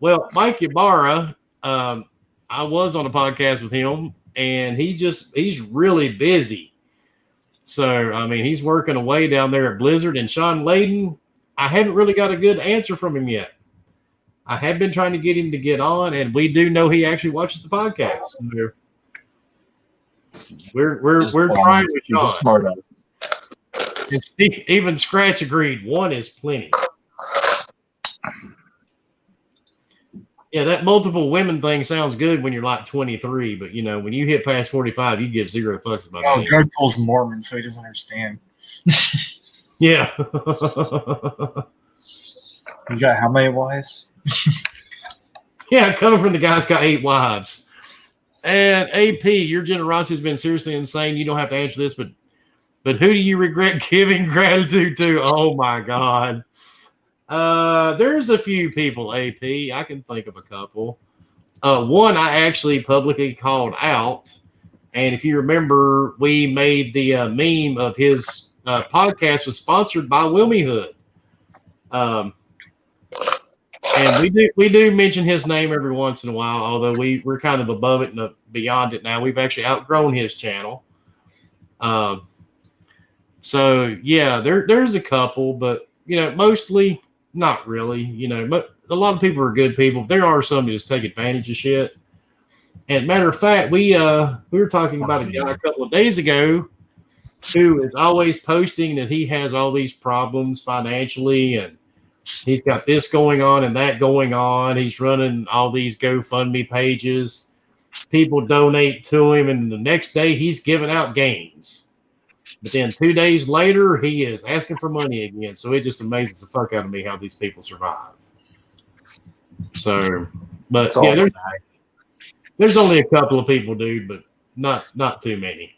Well, Mike Ybarra, I was on a podcast with him, and he's really busy. So, I mean, he's working away down there at Blizzard. And Sean Layden, I haven't really got a good answer from him yet. I have been trying to get him to get on, and we do know he actually watches the podcast. So we're trying with Sean. Smart ass. And Steve, even Scratch agreed. 1 is plenty. Yeah, that multiple women thing sounds good when you're like 23, but when you hit past 45, you give 0 fucks about it. Dreadpool's Mormon, so he doesn't understand. Yeah. He's got how many wives? Yeah, coming from the guy's got 8 wives. And AP, your generosity has been seriously insane. You don't have to answer this, but who do you regret giving gratitude to? Oh my God. There's a few people, AP. I can think of a couple. One I actually publicly called out, And if you remember, we made the meme of his podcast was sponsored by Wilmy Hood. And we do mention his name every once in a while, although we're kind of above it and beyond it now. We've actually outgrown his channel. So yeah, there's a couple, but mostly not really. But a lot of people are good people. There are some who just take advantage of shit. And matter of fact, we were talking about a guy a couple of days ago who is always posting that he has all these problems financially and he's got this going on and that going on. He's running all these GoFundMe pages. People donate to him, and the next day he's giving out games. But then 2 days later, he is asking for money again. So it just amazes the fuck out of me how these people survive. So, but yeah, there's only a couple of people, dude, but not too many.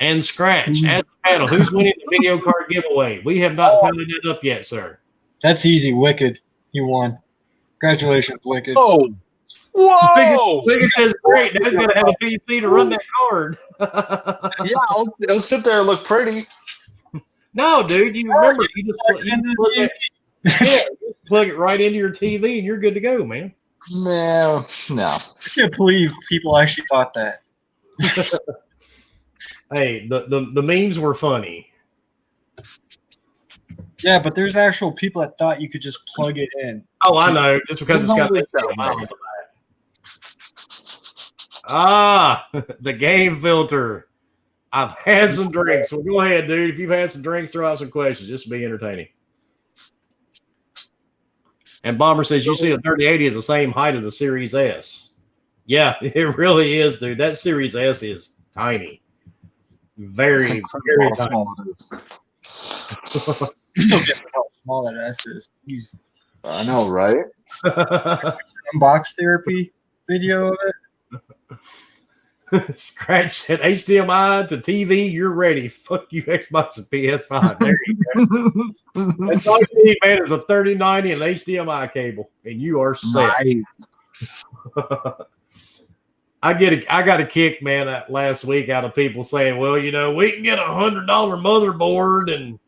And Scratch, as a panel, who's winning the video card giveaway? We have not tallied it up yet, sir. That's easy. Wicked. You won. Congratulations, Wicked. Oh, whoa! Wicked says, great. Now he's got to have a PC to run that card. Yeah, it'll sit there and look pretty. No, dude, you remember, you just plug it right into your TV and you're good to go, man. No. I can't believe people actually thought that. Hey, the memes were funny. Yeah, but there's actual people that thought you could just plug it in. Oh, I know. Just because it's got the game filter. I've had some drinks. Well, go ahead, dude. If you've had some drinks, throw out some questions. Just to be entertaining. And Bomber says, you see the 3080 is the same height of the Series S. Yeah, it really is, dude. That Series S is tiny. Very, very small. You still get how small that S is. I know, right? Unbox therapy video of it. Scratch said HDMI to TV, you're ready. Fuck you, Xbox and PS5. There you go. That's all you need, man. There's a 3090 and an HDMI cable, and you are set. Nice. I got a kick, man, last week out of people saying, well, we can get $100 motherboard, and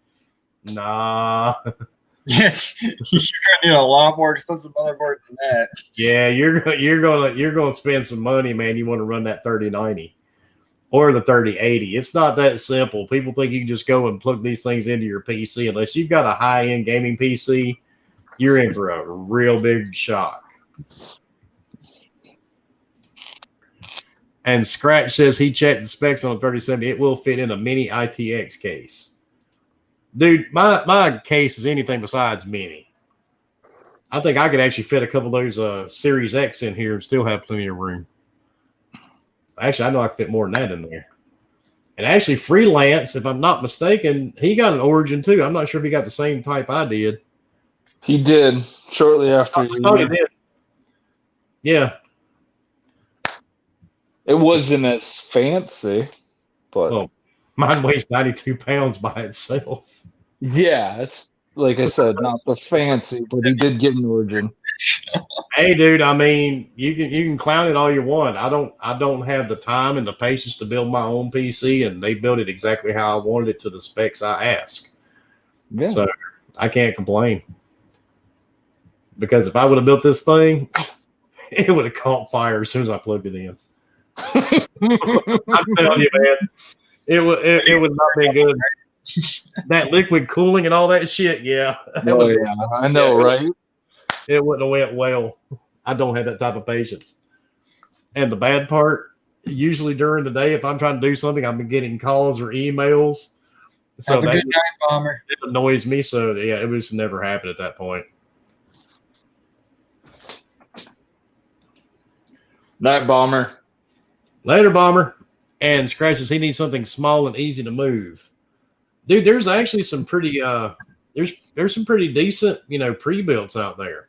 nah. Yeah, you're gonna need a lot more expensive motherboard than that. Yeah, you're gonna spend some money, man. You want to run that 3090 or the 3080. It's not that simple. People think you can just go and plug these things into your PC. Unless you've got a high-end gaming PC, you're in for a real big shock. And Scratch says he checked the specs on the 3070. It will fit in a mini ITX case. Dude, my case is anything besides mini. I think I could actually fit a couple of those Series X in here and still have plenty of room. Actually, I know I can fit more than that in there. And actually, Freelance, if I'm not mistaken, he got an Origin too. I'm not sure if he got the same type I did. He did shortly after. He did. Yeah. It wasn't as fancy, but mine weighs 92 pounds by itself. Yeah, it's like I said, not the fancy, but he did get an Origin. Hey, dude, I mean, you can clown it all you want. I don't have the time and the patience to build my own PC, and they built it exactly how I wanted it to the specs I asked. Yeah. So I can't complain. Because if I would have built this thing, it would have caught fire as soon as I plugged it in. I'm telling you, man, it would not be good. That liquid cooling and all that shit, yeah. I know, right? It wouldn't have went well. I don't have that type of patience. And the bad part, usually during the day, if I'm trying to do something, I'm getting calls or emails. So have a good night, Bomber. It annoys me. So yeah, it was never happen at that point. Night, Bomber. Later, Bomber. And Scratches, he needs something small and easy to move. Dude, there's actually some pretty there's some pretty decent, pre-builts out there.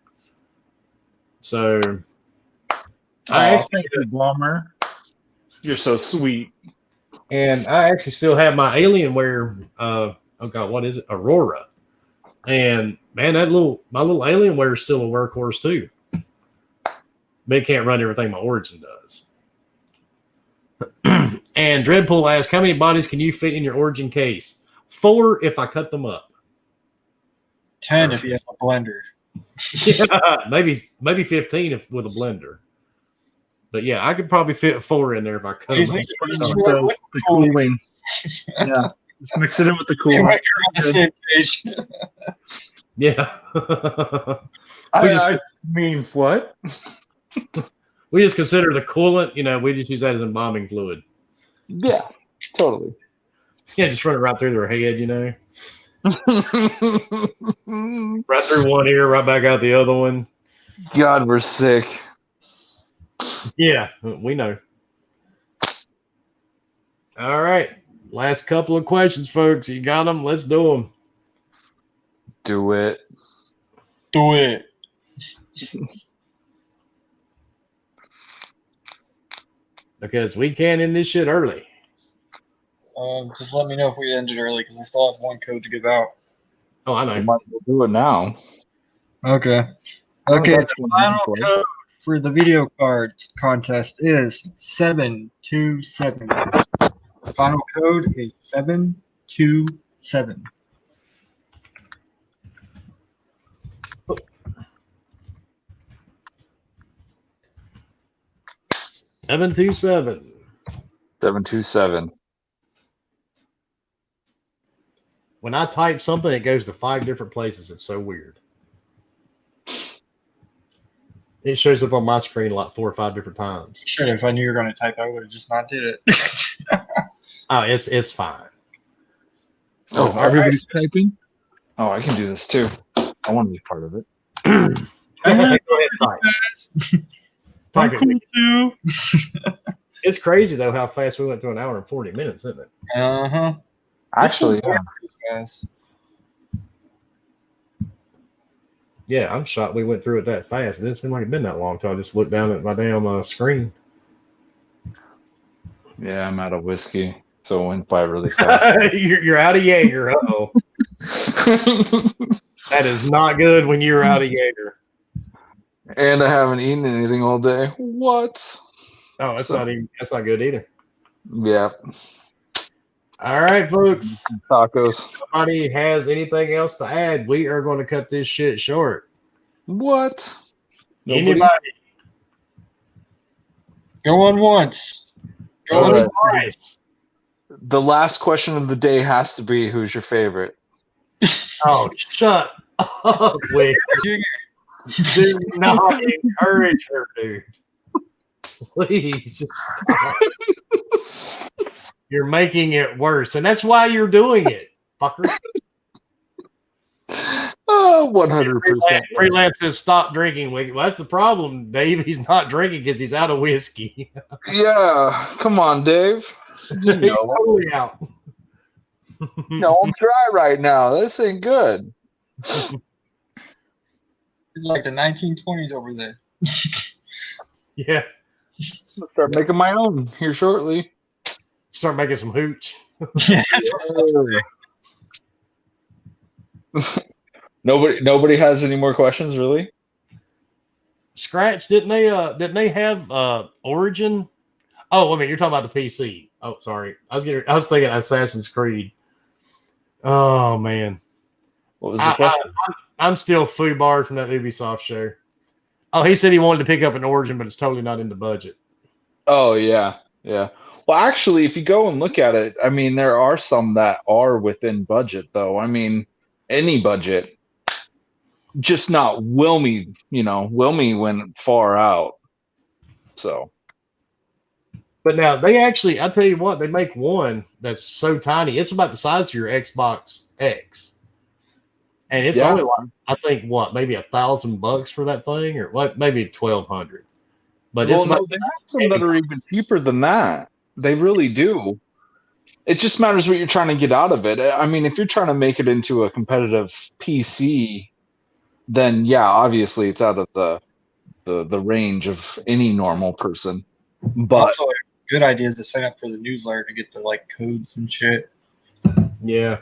So I actually Bomber. You're so sweet. And I actually still have my Alienware what is it? Aurora. And man, my little Alienware is still a workhorse too. But it can't run everything my Origin does. And Dreadpool asks, how many bodies can you fit in your Origin case? 4 if I cut them up. 10 if you have a blender. Yeah, maybe 15 if with a blender. But yeah, I could probably fit 4 in there if I cut them up. The cooling. Yeah. Just mix it in with the cooling. You're on the same page. Yeah. I mean, what? We just consider the coolant, we just use that as embalming fluid. Yeah, totally. Yeah, just run it right through their head, Right through one ear, right back out the other one. God, we're sick. Yeah, we know. All right. Last couple of questions, folks. You got them? Let's do them. Do it. Do it. Because we can end this shit early. Just let me know if we ended early because I still have one code to give out. Oh, I We know. might as well do it now. Okay. Okay, the final code for the video card contest is 727. The final code is 727. Seven 727. When I type something, it goes to 5 different places. It's so weird. It shows up on my screen like 4 or 5 different times. Shit, if I knew you were going to type, I would have just not did it. Oh, it's fine. Oh, all everybody's typing? Oh, I can do this too. I want to be part of it. Go ahead, type. Type it. Too. It's crazy though how fast we went through an hour and 40 minutes, isn't it? Uh-huh. Actually, yeah. Guys. Yeah, I'm shocked we went through it that fast. It didn't seem like it'd been that long until I just looked down at my damn screen. Yeah, I'm out of whiskey, so it went by really fast. You're out of Jaeger. Uh-oh. That is not good when you're out of Jaeger. And I haven't eaten anything all day. What? Oh, that's not good either. Yeah. All right, folks. Tacos. If nobody has anything else to add, we are going to cut this shit short. What? Anybody? Go on once. Go on twice. The last question of the day has to be, who's your favorite? Oh, shut up, Wick. Do not encourage her, dude. Please. Just stop. You're making it worse, and that's why you're doing it, fucker. 100%. Freelance says stop drinking, Wick. Well, that's the problem, Dave. He's not drinking because he's out of whiskey. Yeah, come on, Dave. You He's know, totally out. no, I'm dry right now. This ain't good. It's like the 1920s over there. Yeah. I'll start making my own here shortly. Start making some hooch. Yeah. Nobody has any more questions, really? Scratch, didn't they have Origin? Oh, I mean, you're talking about the PC. Oh, sorry. I was thinking Assassin's Creed. Oh man. What was the question? I'm still foobarred from that Ubisoft show. Oh, he said he wanted to pick up an Origin, but it's totally not in the budget. Oh yeah. Yeah. Well, actually, if you go and look at it, I mean, there are some that are within budget, though. I mean, any budget, just not Wilmy. You know, Wilmy went far out. So, But now they actually, I'll tell you what, they make one that's so tiny. It's about the size of your Xbox X. And it's only like, I think, maybe $1,000 for that thing, or what, maybe 1,200. But well, it's no, they have some that are even cheaper than that. They really do. It just matters what you're trying to get out of it. I mean, if you're trying to make it into a competitive PC, then yeah, obviously it's out of the range of any normal person. But also, a good idea is to sign up for the newsletter to get the codes and shit. yeah.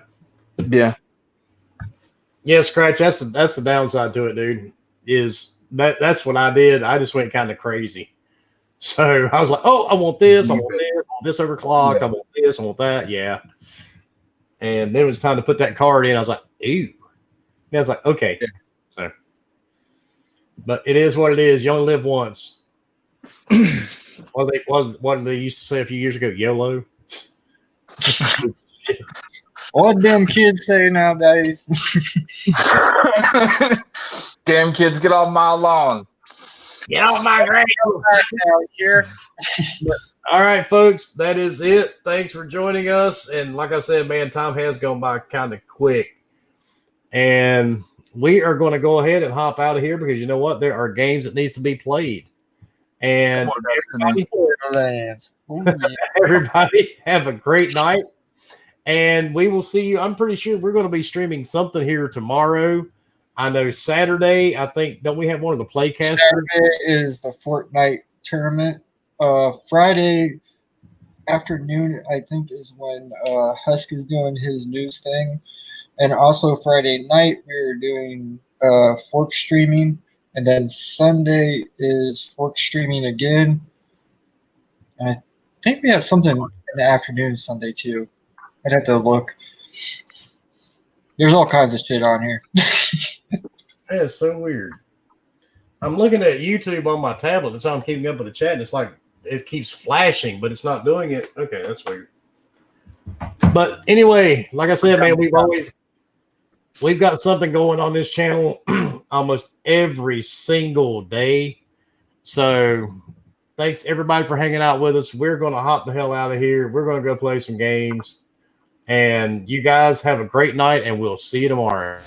Yeah, Scratch. That's the downside to it, dude. Is that's what I did. I just went kind of crazy. So I was like, oh, I want this, I want this, I this overclocked. Yeah. I want this. I want that. Yeah. And then it was time to put that card in. I was like, ooh. And I was like, okay. Yeah. So, but it is what it is. You only live once. What they used to say a few years ago, YOLO. What them kids say nowadays? Damn kids, get off my lawn. Get off my ground. Here. All right, folks, that is it. Thanks for joining us. And like I said, man, time has gone by kind of quick. And we are going to go ahead and hop out of here because you know what? There are games that needs to be played. And everybody have a great night. And we will see you. I'm pretty sure we're going to be streaming something here tomorrow. I know Saturday, I think, don't we have one of the Playcasters? Saturday is the Fortnite tournament. Friday afternoon, I think, is when Husk is doing his news thing. And also Friday night, we're doing Fork streaming. And then Sunday is Fork streaming again. And I think we have something in the afternoon Sunday, too. I'd have to look. There's all kinds of shit on here. That is so weird. I'm looking at YouTube on my tablet. That's how I'm keeping up with the chat. And it's like it keeps flashing, but it's not doing it. Okay, that's weird. But anyway, like I said, man, we've got something going on this channel almost every single day. So thanks everybody for hanging out with us. We're going to hop the hell out of here. We're going to go play some games. And you guys have a great night, and we'll see you tomorrow.